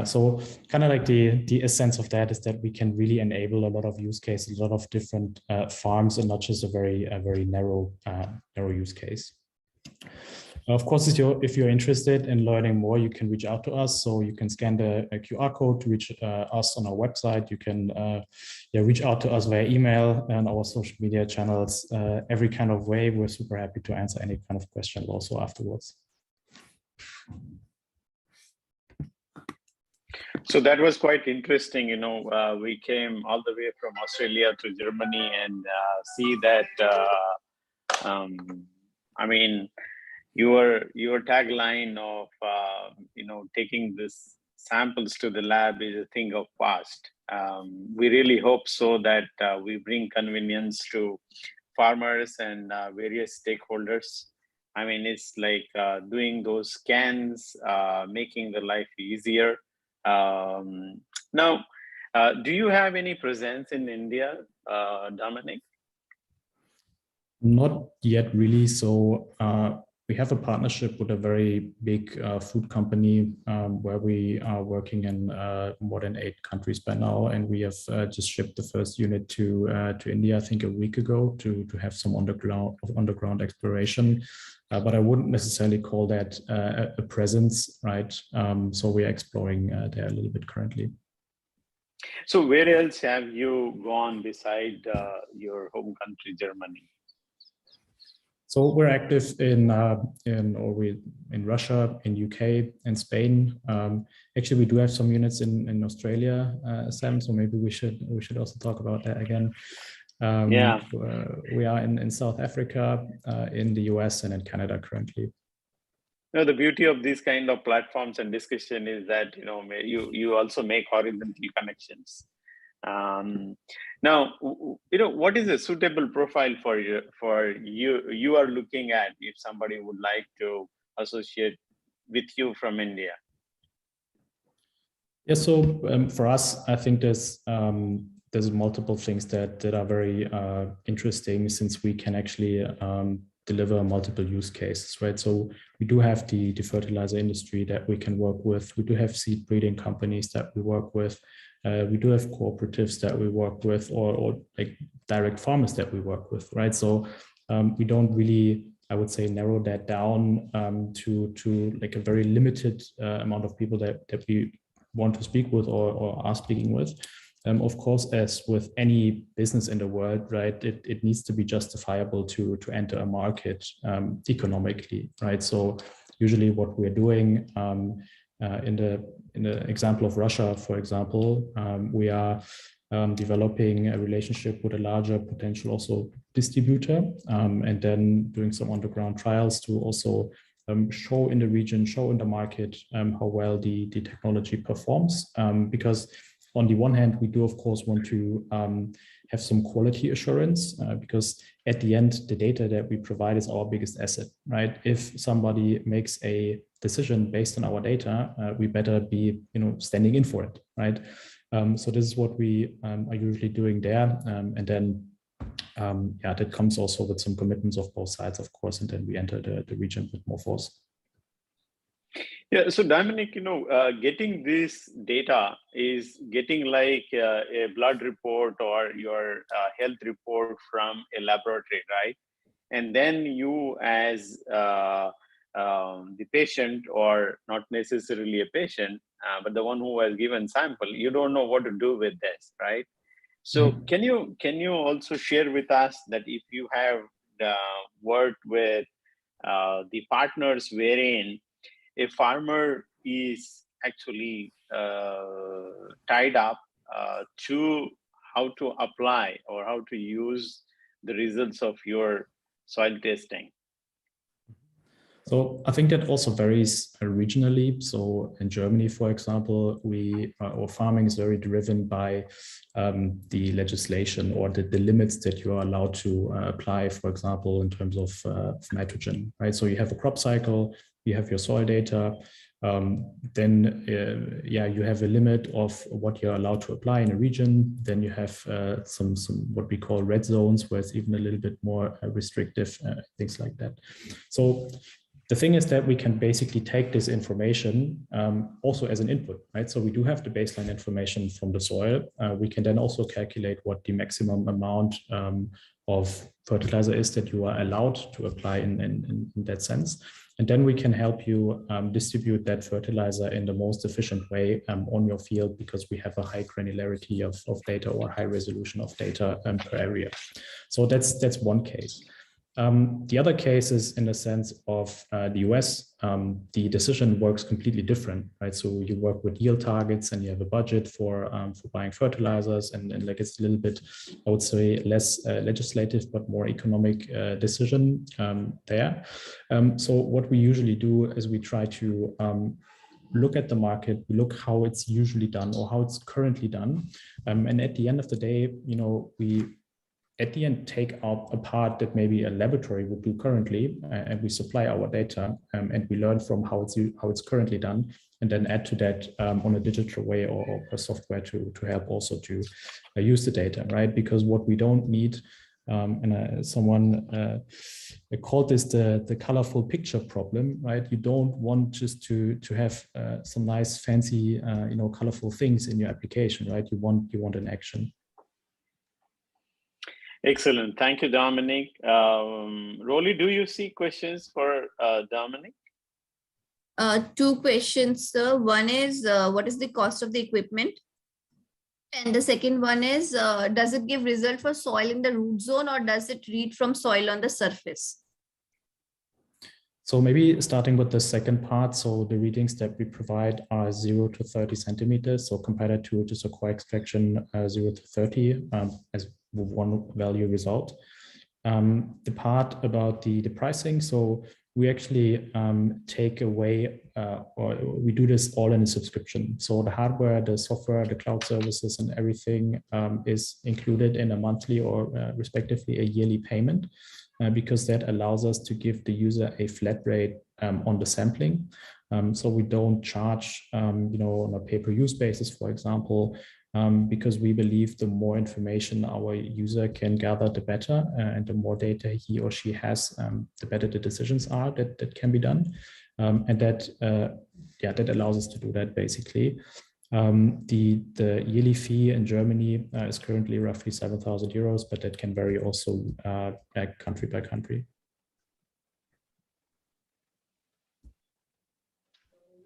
So kind of like the essence of that is that we can really enable a lot of use cases, a lot of different farms, and not just a very narrow use case. Of course, if you're interested in learning more, you can reach out to us. So you can scan the QR code to reach us on our website. You can reach out to us via email and our social media channels. Every kind of way, we're super happy to answer any kind of question also afterwards. So that was quite interesting. We came all the way from Australia to Germany and see that, I mean, your tagline of, taking this samples to the lab is a thing of past. We really hope so that we bring convenience to farmers and various stakeholders. I mean, it's like doing those scans, making the life easier. Now, do you have any presence in India, Dominic? Not yet really. So we have a partnership with a very big food company where we are working in more than 8 countries by now, and we have just shipped the first unit to India, I think a week ago, to have some underground exploration. But I wouldn't necessarily call that a presence, right? So we are exploring there a little bit currently. So where else have you gone beside your home country, Germany? So we're active in Russia, in UK, in Spain. Actually, we do have some units in Australia, Sam. So maybe we should also talk about that again. Yeah. We are in South Africa, in the US, and in Canada currently. No, the beauty of these kind of platforms and discussion is that you also make horizontal connections. Now, what is a suitable profile for you are looking at if somebody would like to associate with you from India? Yeah, so for us, I think there's multiple things that are very interesting, since we can actually deliver multiple use cases, right? So we do have the fertilizer industry that we can work with. We do have seed breeding companies that we work with. We do have cooperatives that we work with, or like direct farmers that we work with, right? So we don't really, I would say, narrow that down to like a very limited amount of people that we want to speak with or are speaking with. Of course, as with any business in the world, right, it needs to be justifiable to enter a market economically, right? So usually what we're doing in the example of Russia, for example, we are developing a relationship with a larger potential also distributor, and then doing some underground trials to also show in the region, show in the market how well the technology performs, because on the one hand, we do, of course, want to have some quality assurance, because at the end, the data that we provide is our biggest asset, right? If somebody makes a decision based on our data, we better be, standing in for it, right? So this is what we are usually doing there, and then, that comes also with some commitments of both sides, of course, and then we enter the region with more force. Yeah, so Dominic, getting this data is getting like a blood report or your health report from a laboratory, right? And then you as the patient, or not necessarily a patient, but the one who has given sample, you don't know what to do with this, right? So can you also share with us that if you have worked with the partners wherein a farmer is actually tied up to how to apply or how to use the results of your soil testing? So I think that also varies regionally. So in Germany, for example, our farming is very driven by the legislation or the limits that you are allowed to apply, for example, in terms of nitrogen, right? So you have a crop cycle, you have your soil data, then you have a limit of what you're allowed to apply in a region. Then you have some what we call red zones, where it's even a little bit more restrictive, things like that. So The thing is that we can basically take this information also as an input, right? So we do have the baseline information from the soil. We can then also calculate what the maximum amount of fertilizer is that you are allowed to apply in that sense. And then we can help you distribute that fertilizer in the most efficient way on your field, because we have a high granularity of data or high resolution of data per area. So that's one case. The other case is in the sense of the US, the decision works completely different, right? So you work with yield targets and you have a budget for buying fertilizers, and like it's a little bit, I would say, less legislative but more economic decision there. So what we usually do is we try to look at the market, we look how it's usually done or how it's currently done, and at the end of the day, we at the end take out a part that maybe a laboratory would do currently, and we supply our data, and we learn from how it's currently done, and then add to that on a digital way or a software to help also to use the data, right? Because what we don't need, and someone called this the colorful picture problem, right? You don't want just to have some nice fancy colorful things in your application, right? You want an action. Excellent. Thank you, Dominic. Rolly, do you see questions for Dominic? Two questions, sir. One is, what is the cost of the equipment? And the second one is, does it give result for soil in the root zone, or does it read from soil on the surface? So maybe starting with the second part. So the readings that we provide are 0 to 30 centimeters. So compared to just a core extraction, 0 to 30 as one value result. The part about the pricing, so we actually take away, or we do this all in a subscription. So the hardware, the software, the cloud services and everything is included in a monthly or respectively a yearly payment, because that allows us to give the user a flat rate on the sampling. So we don't charge, on a pay-per-use basis, for example, because we believe the more information our user can gather, the better, and the more data he or she has, the better the decisions are that can be done, and that allows us to do that basically. The yearly fee in Germany is currently roughly 7,000 euros, but that can vary also country by country.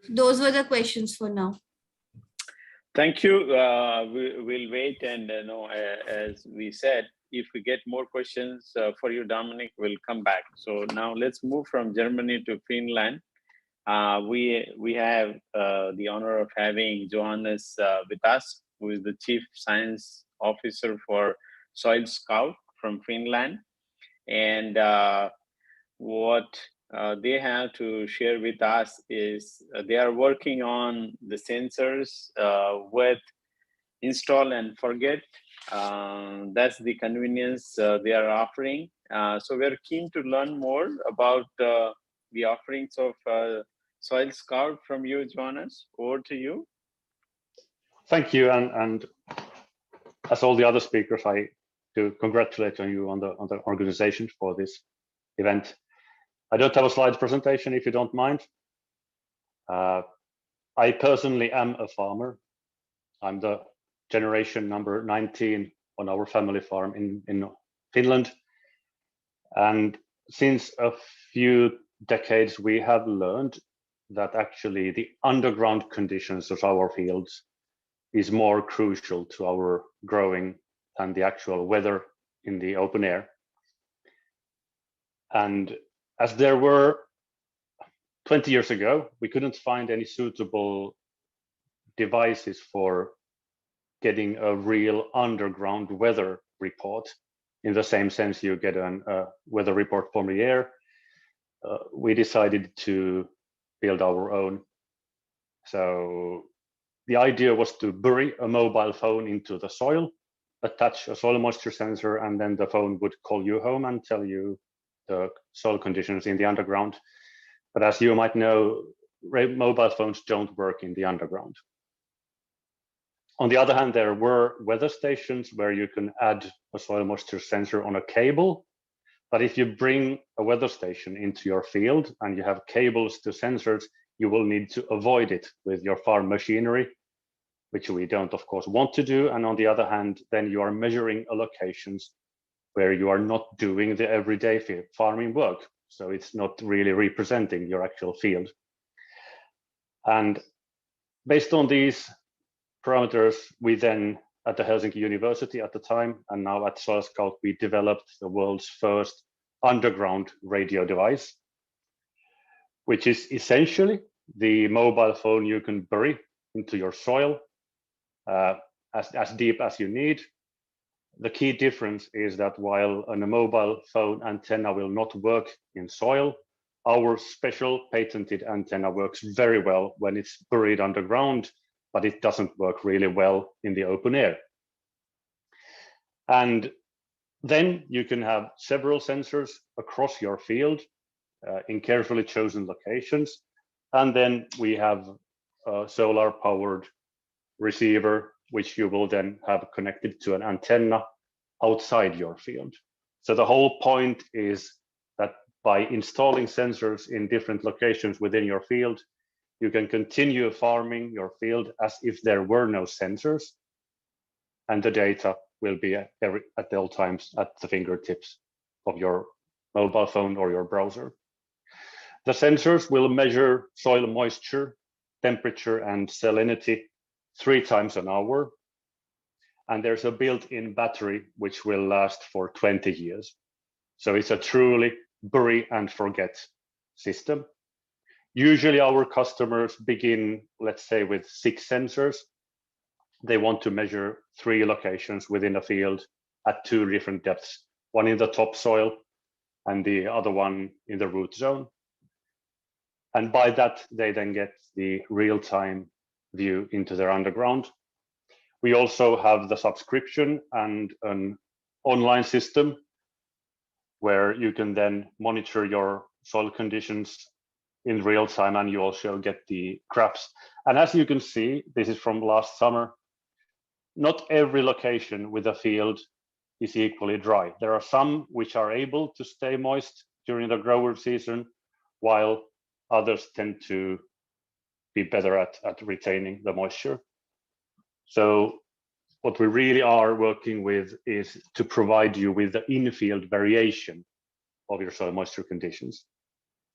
Those were the questions for now. Thank you. We'll wait, and as we said, if we get more questions for you, Dominic, we'll come back. So now let's move from Germany to Finland. We have the honor of having Johannes with us, who is the Chief Science Officer for Soil Scout from Finland. And what they have to share with us is they are working on the sensors with install and forget. That's the convenience they are offering. So we're keen to learn more about the offerings of Soil Scout from you, Johannes. Over to you. Thank you, and as all the other speakers, I do congratulate you on the organization for this event. I don't have a slide presentation, if you don't mind. I personally am a farmer. I'm the generation number 19 on our family farm in Finland. And since a few decades, we have learned that actually the underground conditions of our fields is more crucial to our growing than the actual weather in the open air. And as there were 20 years ago, we couldn't find any suitable devices for getting a real underground weather report in the same sense you get a weather report from the air. We decided to build our own. So the idea was to bury a mobile phone into the soil, attach a soil moisture sensor, and then the phone would call you home and tell you the soil conditions in the underground. But as you might know, mobile phones don't work in the underground. On the other hand, there were weather stations where you can add a soil moisture sensor on a cable, But if you bring a weather station into your field and you have cables to sensors, you will need to avoid it with your farm machinery, which we don't, of course, want to do. And on the other hand, then you are measuring locations where you are not doing the everyday farming work. So it's not really representing your actual field. And based on these parameters, we then, at the Helsinki University at the time, and now at Soil Scout, we developed the world's first underground radio device, which is essentially the mobile phone you can bury into your soil as deep as you need. The key difference is that while a mobile phone antenna will not work in soil, our special patented antenna works very well when it's buried underground, but it doesn't work really well in the open air. And then you can have several sensors across your field in carefully chosen locations. And then we have a solar powered receiver, which you will then have connected to an antenna outside your field. So the whole point is that by installing sensors in different locations within your field, you can continue farming your field as if there were no sensors, and the data will be at all times at the fingertips of your mobile phone or your browser. The sensors will measure soil moisture, temperature, and salinity 3 times an hour. And there's a built-in battery which will last for 20 years. So it's a truly bury and forget system. Usually our customers begin, let's say, with 6 sensors. They want to measure 3 locations within a field at 2 different depths, one in the topsoil and the other one in the root zone. And by that, they then get the real-time view into their underground. We also have the subscription and an online system where you can then monitor your soil conditions in real time, and you also get the graphs. And as you can see, this is from last summer, not every location with a field is equally dry. There are some which are able to stay moist during the grower season, while others tend to be better at retaining the moisture. So what we really are working with is to provide you with the in-field variation of your soil moisture conditions,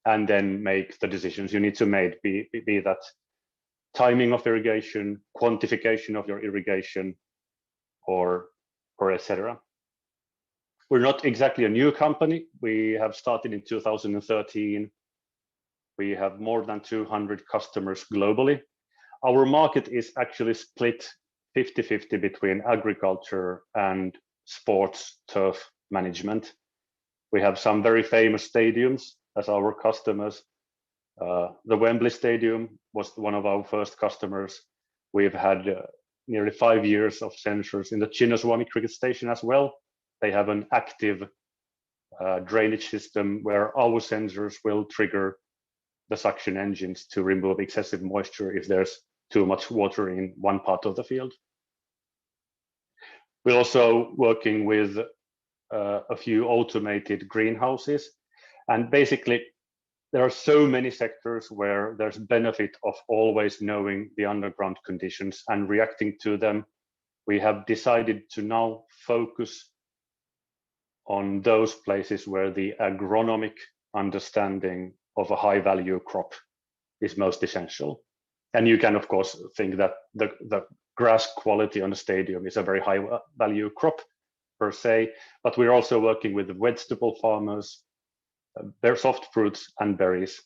and then make the decisions you need to make, be that timing of irrigation, quantification of your irrigation, or etc. We're not exactly a new company. We have started in 2013. We have more than 200 customers globally. Our market is actually split 50-50 between agriculture and sports turf management. We have some very famous stadiums as our customers. The Wembley Stadium was one of our first customers. We've had nearly 5 years of sensors in the Chinnaswamy cricket station as well. They have an active drainage system where our sensors will trigger the suction engines to remove excessive moisture if there's too much water in one part of the field. We're also working with a few automated greenhouses. And basically, there are so many sectors where there's benefit of always knowing the underground conditions and reacting to them. We have decided to now focus on those places where the agronomic understanding of a high value crop is most essential. And you can, of course, think that the grass quality on the stadium is a very high value crop per se, but we're also working with vegetable farmers, soft fruits and berries.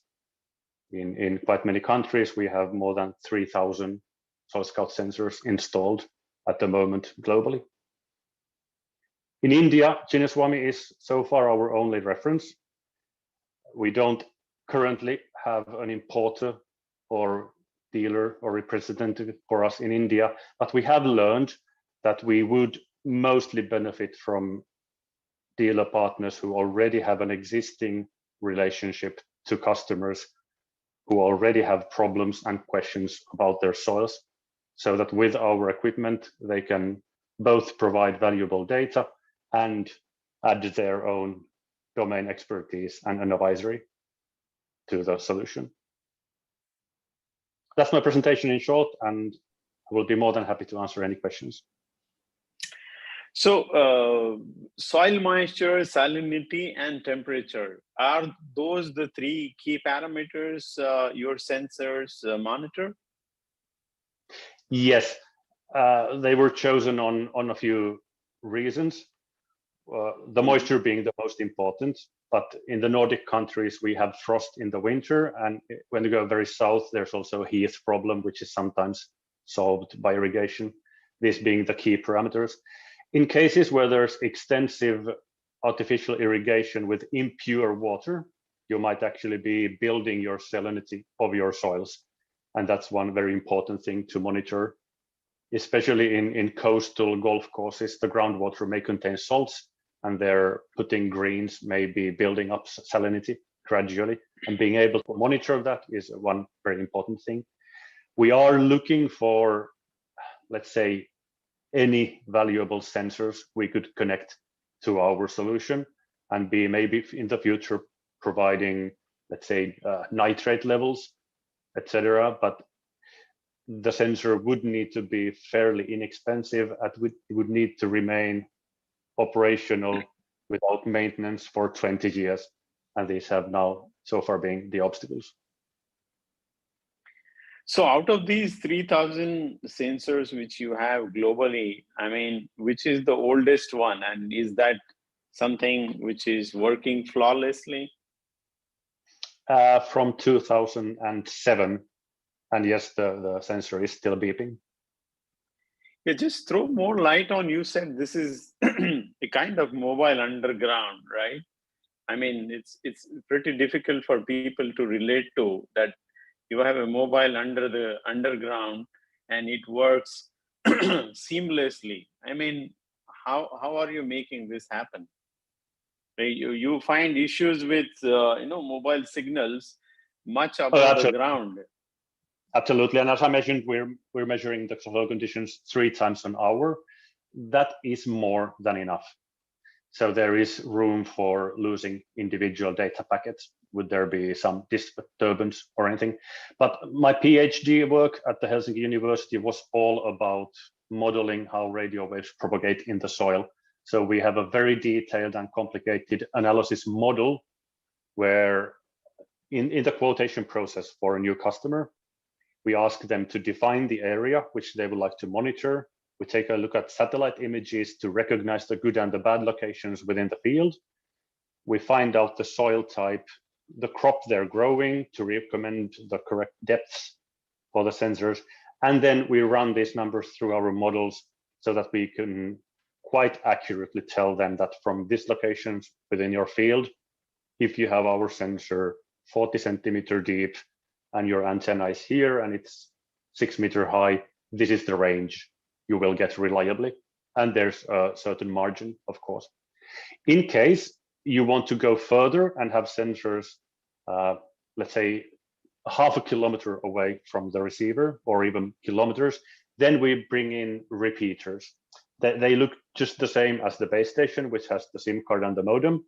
In quite many countries, we have more than 3,000 Soil Scout sensors installed at the moment globally. In India, Chinnaswamy is so far our only reference. We don't currently have an importer or dealer or representative for us in India, but we have learned that we would mostly benefit from dealer partners who already have an existing relationship to customers who already have problems and questions about their soils, so that with our equipment, they can both provide valuable data and add their own domain expertise and an advisory to the solution. That's my presentation in short, and I will be more than happy to answer any questions. So soil moisture, salinity, and temperature, are those the three key parameters your sensors monitor? Yes, they were chosen on a few reasons. The moisture being the most important, but in the Nordic countries, we have frost in the winter, and when you go very south, there's also a heath problem, which is sometimes solved by irrigation, this being the key parameters. In cases where there's extensive artificial irrigation with impure water, you might actually be building your salinity of your soils. And that's one very important thing to monitor, especially in coastal golf courses. The groundwater may contain salts, and they're putting greens may be building up salinity gradually. And being able to monitor that is one very important thing. We are looking for, let's say, any valuable sensors we could connect to our solution and be maybe in the future providing, let's say, nitrate levels, etc. But the sensor would need to be fairly inexpensive. It would need to remain operational without maintenance for 20 years. And these have now so far been the obstacles. So out of these 3,000 sensors which you have globally, I mean, which is the oldest one? And is that something which is working flawlessly? From 2007. And yes, the sensor is still beeping. Yeah, just throw more light on, you said this is a kind of mobile underground, right? I mean, it's pretty difficult for people to relate to that. You have a mobile under the underground and it works seamlessly. I mean, how are you making this happen? You find issues with mobile signals much above the ground. Absolutely, and as I mentioned, we're measuring the flow conditions 3 times an hour. That is more than enough. So there is room for losing individual data packets. Would there be some disturbance or anything? But my PhD work at the Helsinki University was all about modeling how radio waves propagate in the soil. So we have a very detailed and complicated analysis model where in the quotation process for a new customer, we ask them to define the area which they would like to monitor. We take a look at satellite images to recognize the good and the bad locations within the field. We find out the soil type, the crop they're growing to recommend the correct depths for the sensors. And then we run these numbers through our models so that we can quite accurately tell them that from this location within your field, if you have our sensor 40 centimeter deep and your antenna is here and it's 6 meter high, this is the range you will get reliably. And there's a certain margin, of course. In case you want to go further and have sensors, let's say, half a kilometer away from the receiver or even kilometers, then we bring in repeaters. They look just the same as the base station, which has the SIM card and the modem,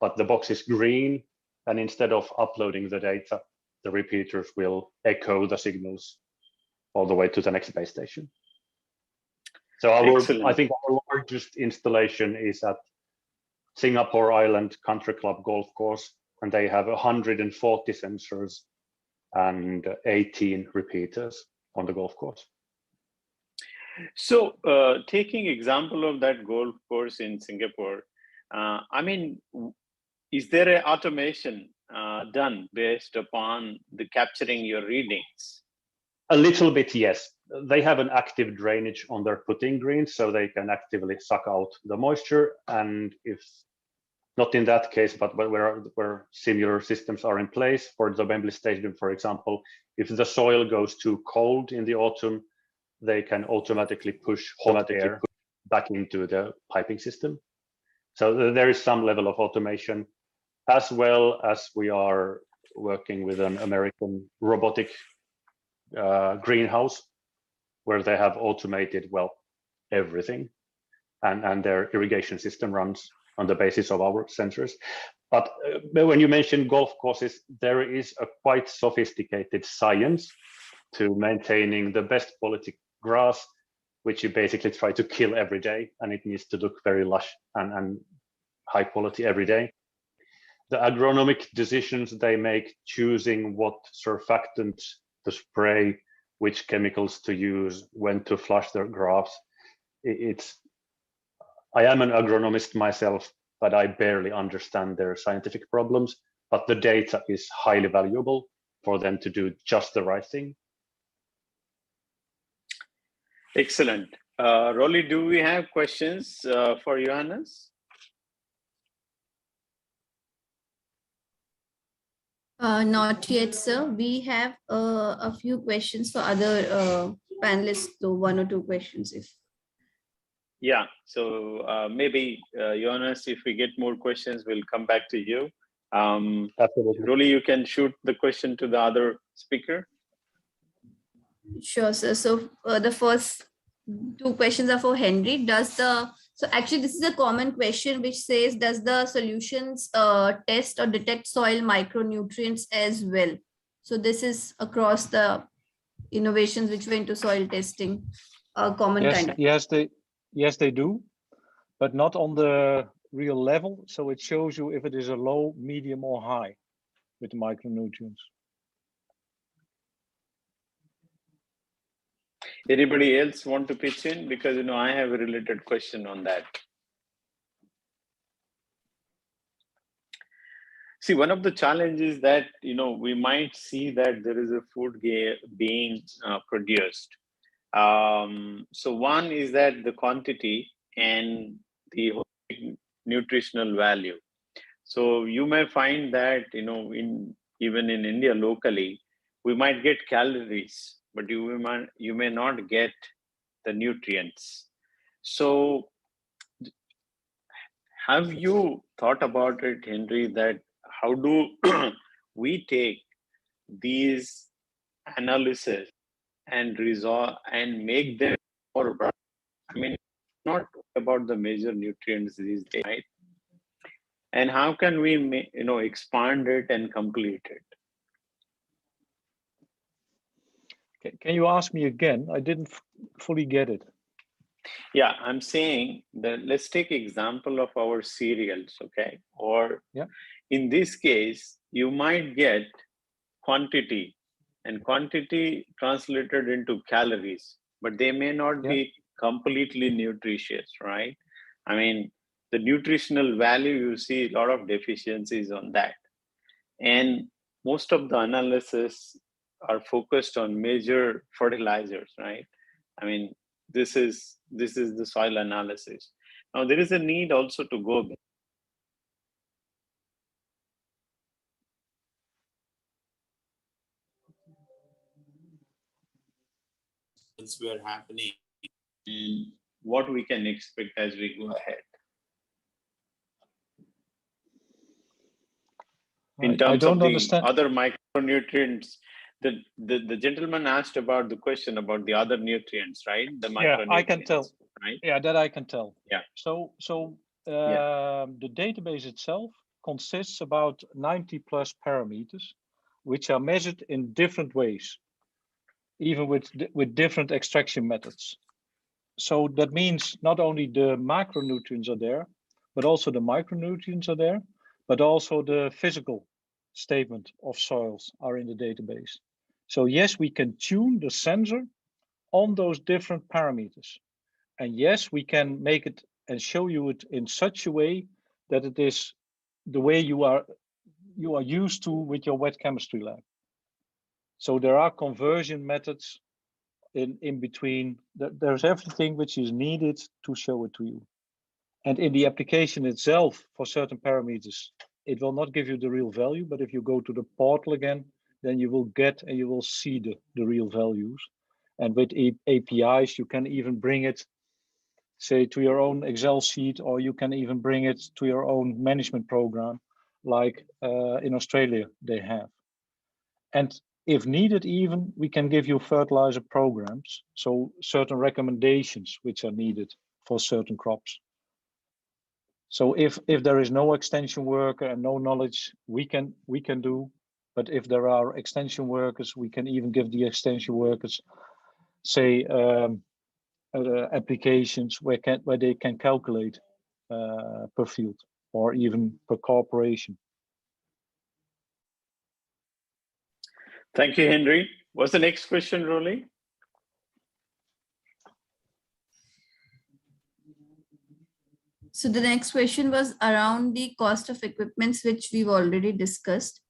but the box is green. And instead of uploading the data, the repeaters will echo the signals all the way to the next base station. So I think our largest installation is at Singapore Island Country Club Golf Course, and they have 140 sensors and 18 repeaters on the golf course. So taking example of that golf course in Singapore, I mean, is there an automation done based upon the capturing your readings? A little bit, yes. They have an active drainage on their putting greens, so they can actively suck out the moisture. And if not in that case, but where similar systems are in place, for the Wembley Stadium, for example, if the soil goes too cold in the autumn, they can automatically push hot air back into the piping system. So there is some level of automation, as well as we are working with an American robotic greenhouse where they have automated, well, everything. And their irrigation system runs on the basis of our sensors. But when you mention golf courses, there is a quite sophisticated science to maintaining the best quality grass, which you basically try to kill every day, and it needs to look very lush and high quality every day. The agronomic decisions they make, choosing what surfactant to spray, which chemicals to use, when to flush their grass. I am an agronomist myself, but I barely understand their scientific problems, but the data is highly valuable for them to do just the right thing. Excellent. Rolly, do we have questions for Johannes? Not yet, sir. We have a few questions for other panelists, though, 1 or 2 questions. If Yeah, so maybe Johannes, if we get more questions, we'll come back to you. Absolutely. Rolly, you can shoot the question to the other speaker. Sure, sir. So the first 2 questions are for Henry. So actually this is a common question which says, does the solutions test or detect soil micronutrients as well? So this is across the innovations which went to soil testing, a common kind of. Yes, they do, but not on the real level. So it shows you if it is a low, medium, or high with the micronutrients. Anybody else want to pitch in? Because I have a related question on that. See, one of the challenges that we might see that there is a food being produced. So one is that the quantity and the nutritional value. So you may find that even in India locally, we might get calories, but you may not get the nutrients. So have you thought about it, Henry, that how do we take these analysis and resolve and make them more, not about the major nutrients these days, right? And how can we expand it and complete it? Can you ask me again? I didn't fully get it. Yeah, I'm saying that let's take example of our cereals, okay? Or in this case, you might get quantity, and quantity translated into calories, but they may not be completely nutritious, right? The nutritional value, you see a lot of deficiencies on that. And most of the analysis are focused on major fertilizers, right? This is the soil analysis. Now there is a need also to go back. Were happening and what we can expect as we go ahead. In terms of the other micronutrients, the gentleman asked about the question about the other nutrients, right? The micronutrients. Yeah, I can tell. Right? Yeah, that I can tell. Yeah. So the database itself consists about 90 plus parameters, which are measured in different ways, even with different extraction methods. So that means not only the macronutrients are there, but also the micronutrients are there, but also the physical statement of soils are in the database. So yes, we can tune the sensor on those different parameters. And yes, we can make it and show you it in such a way that it is the way you are used to with your wet chemistry lab. So there are conversion methods in between. There's everything which is needed to show it to you. And in the application itself, for certain parameters, it will not give you the real value, but if you go to the portal again, then you will get and you will see the real values. And with APIs, you can even bring it, say, to your own Excel sheet, or you can even bring it to your own management program, like in Australia they have. And if needed, even, we can give you fertilizer programs, so certain recommendations which are needed for certain crops. So if there is no extension worker and no knowledge, we can do. But if there are extension workers, we can even give the extension workers, say, applications where they can calculate per field or even per corporation. Thank you, Henry. What's the next question, Rolly? So the next question was around the cost of equipments, which we've already discussed.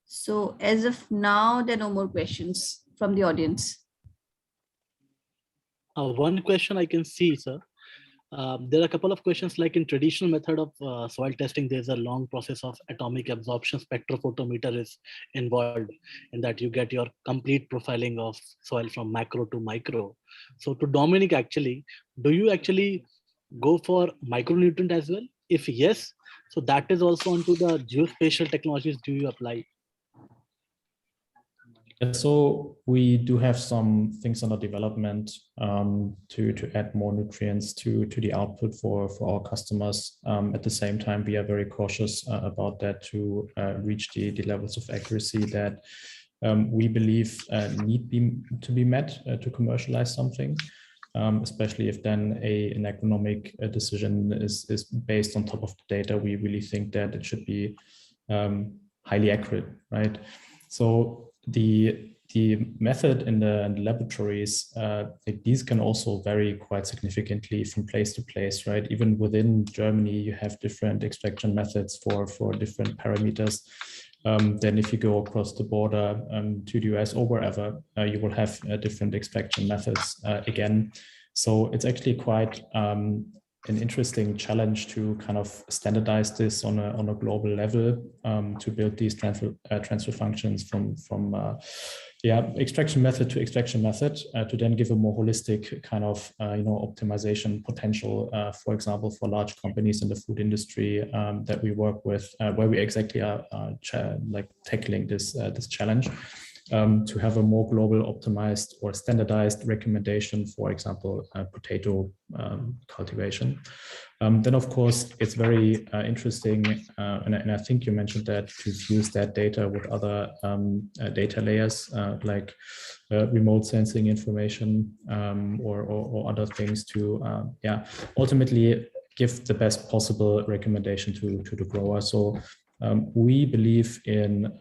So as of now, there are no more questions from the audience. One question I can see, sir. There are a couple of questions like in traditional method of soil testing, there's a long process of atomic absorption spectrophotometer is involved in that you get your complete profiling of soil from macro to micro. So to Dominic, actually, do you actually go for micronutrient as well? If yes, so that is also onto the geospatial technologies do you apply? So we do have some things under development to add more nutrients to the output for our customers. At the same time, we are very cautious about that to reach the levels of accuracy that we believe need to be met to commercialize something. Especially if then an economic decision is based on top of the data, we really think that it should be highly accurate, right? So the method in the laboratories, these can also vary quite significantly from place to place, right? Even within Germany, you have different extraction methods for different parameters. Then if you go across the border to the US or wherever, you will have different extraction methods again. So it's actually quite an interesting challenge to kind of standardize this on a global level to build these transfer functions from extraction method to extraction method to then give a more holistic kind of optimization potential, for example, for large companies in the food industry that we work with, where we exactly are like tackling this challenge. To have a more global optimized or standardized recommendation, for example, potato cultivation. Then, of course, it's very interesting, and I think you mentioned that, to fuse that data with other data layers like remote sensing information or other things to, ultimately give the best possible recommendation to the grower. So we believe in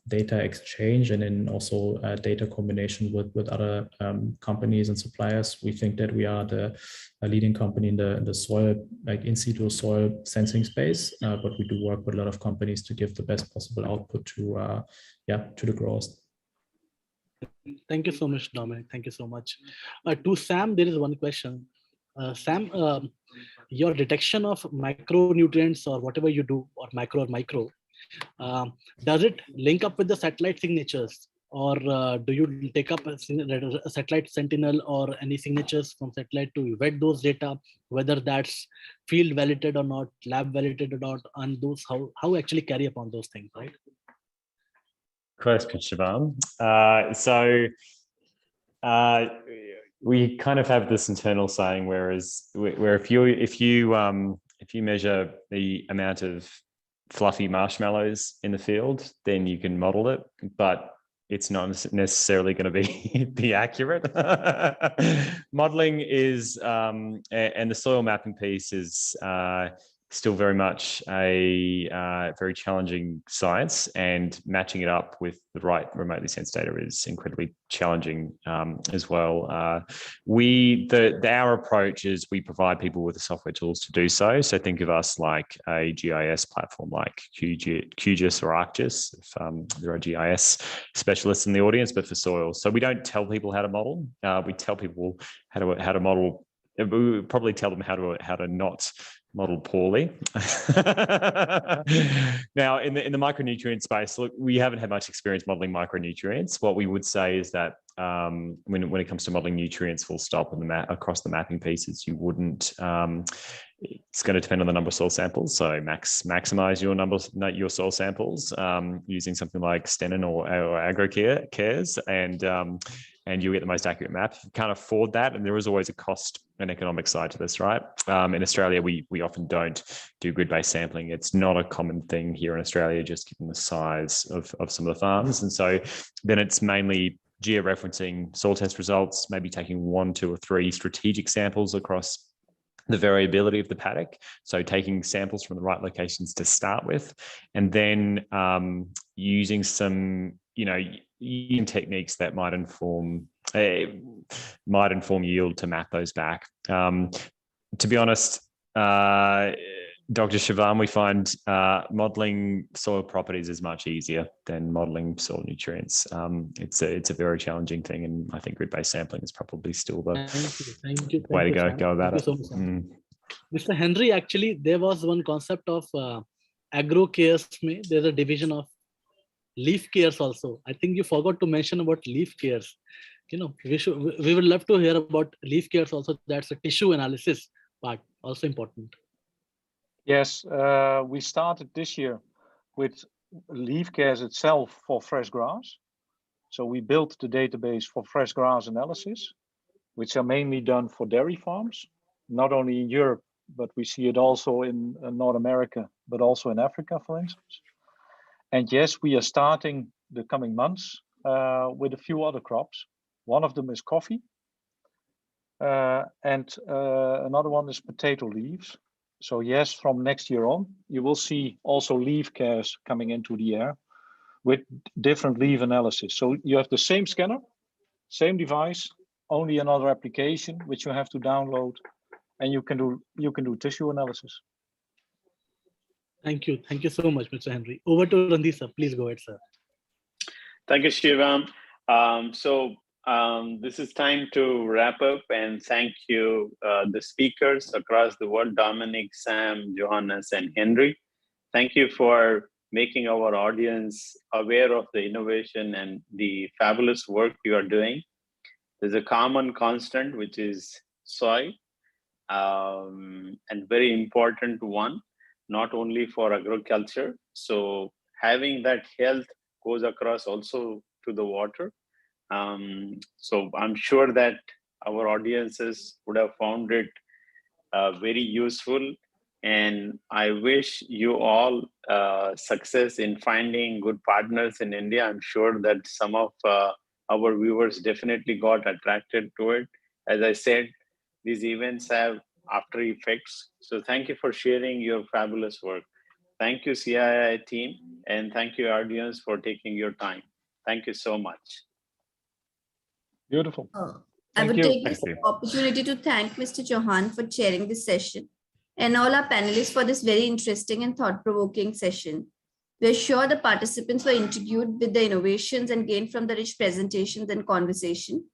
data exchange and in also data combination with other companies and suppliers. We think that we are the leading company in the soil, like in situ soil sensing space, but we do work with a lot of companies to give the best possible output to the growers. Thank you so much, Dominic. Thank you so much. To Sam, there is one question. Sam, your detection of micronutrients or whatever you do, or micro, does it link up with the satellite signatures, or do you take up a satellite sentinel or any signatures from satellite to vet those data, whether that's field validated or not, lab validated or not, and those how actually carry upon those things, right? Question, Shivam. We kind of have this internal saying, where if you measure the amount of fluffy marshmallows in the field, then you can model it, but it's not necessarily going to be accurate. Modeling is, and the soil mapping piece is still very much a very challenging science, and matching it up with the right remotely sensed data is incredibly challenging as well. Our approach is we provide people with the software tools to do so. So think of us like a GIS platform like QGIS or ArcGIS, if there are GIS specialists in the audience, but for soil. So we don't tell people how to model. We tell people how to model. We would probably tell them how to not model poorly. Now, in the micronutrient space, look, we haven't had much experience modeling micronutrients. What we would say is that when it comes to modeling nutrients, full stop, and across the mapping pieces, you wouldn't. It's going to depend on the number of soil samples. So maximize your soil samples using something like Stenin or AgroCares, and you'll get the most accurate map. If you can't afford that, and there is always a cost and economic side to this, right? In Australia, we often don't do grid-based sampling. It's not a common thing here in Australia, just given the size of some of the farms. And so then it's mainly georeferencing soil test results, maybe taking 1, 2, or 3 strategic samples across the variability of the paddock. So taking samples from the right locations to start with, and then using some, using techniques that might inform yield to map those back. To be honest, Dr. Shivam, we find modeling soil properties is much easier than modeling soil nutrients. It's a very challenging thing, and I think grid-based sampling is probably still the way to go about it. Mr. Henry, actually, there was one concept of agro cares. There's a division of leaf cares also. I think you forgot to mention about leaf cares. We would love to hear about leaf cares also. That's a tissue analysis part, also important. Yes, we started this year with leaf cares itself for fresh grass. So we built the database for fresh grass analysis, which are mainly done for dairy farms, not only in Europe, but we see it also in North America, but also in Africa, for instance. And yes, we are starting the coming months with a few other crops. One of them is coffee, and another one is potato leaves. So yes, from next year on, you will see also leaf cares coming into the air with different leaf analysis. So you have the same scanner, same device, only another application which you have to download, and you can do tissue analysis. Thank you so much, Mr. Henry. Over to Randeep, sir. Please go ahead, sir. Thank you, Shivam. This is time to wrap up, and thank you, the speakers across the world, Dominic, Sam, Johannes, and Henry. Thank you for making our audience aware of the innovation and the fabulous work you are doing. There's a common constant, which is soil, and very important one, not only for agriculture. So having that health goes across also to the water. So I'm sure that our audiences would have found it very useful, and I wish you all success in finding good partners in India. I'm sure that some of our viewers definitely got attracted to it. As I said, these events have after effects. So thank you for sharing your fabulous work. Thank you, CII team, and thank you, audience, for taking your time. Thank you so much. Beautiful. I would take this opportunity to thank Mr. Chauhan for chairing this session and all our panelists for this very interesting and thought-provoking session. We're sure the participants were intrigued with the innovations and gained from the rich presentations and conversation.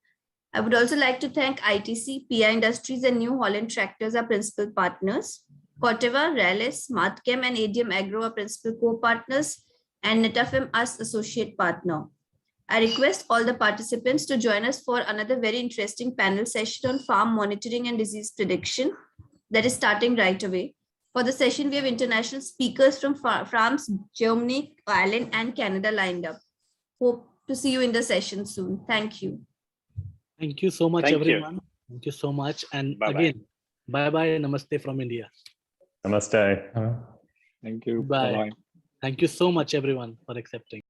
I would also like to thank ITC, PI Industries, and New Holland Tractors, our principal partners. Corteva, Rallis, SmartChem, and ADM Agro, our principal co-partners, and Netafim, us associate partner. I request all the participants to join us for another very interesting panel session on farm monitoring and disease prediction that is starting right away. For the session, we have international speakers from France, Germany, Ireland, and Canada lined up. Hope to see you in the session soon. Thank you. Thank you so much, everyone. Thank you so much. And again, bye-bye, namaste from India. Namaste. Thank you. Bye. Thank you so much, everyone, for accepting.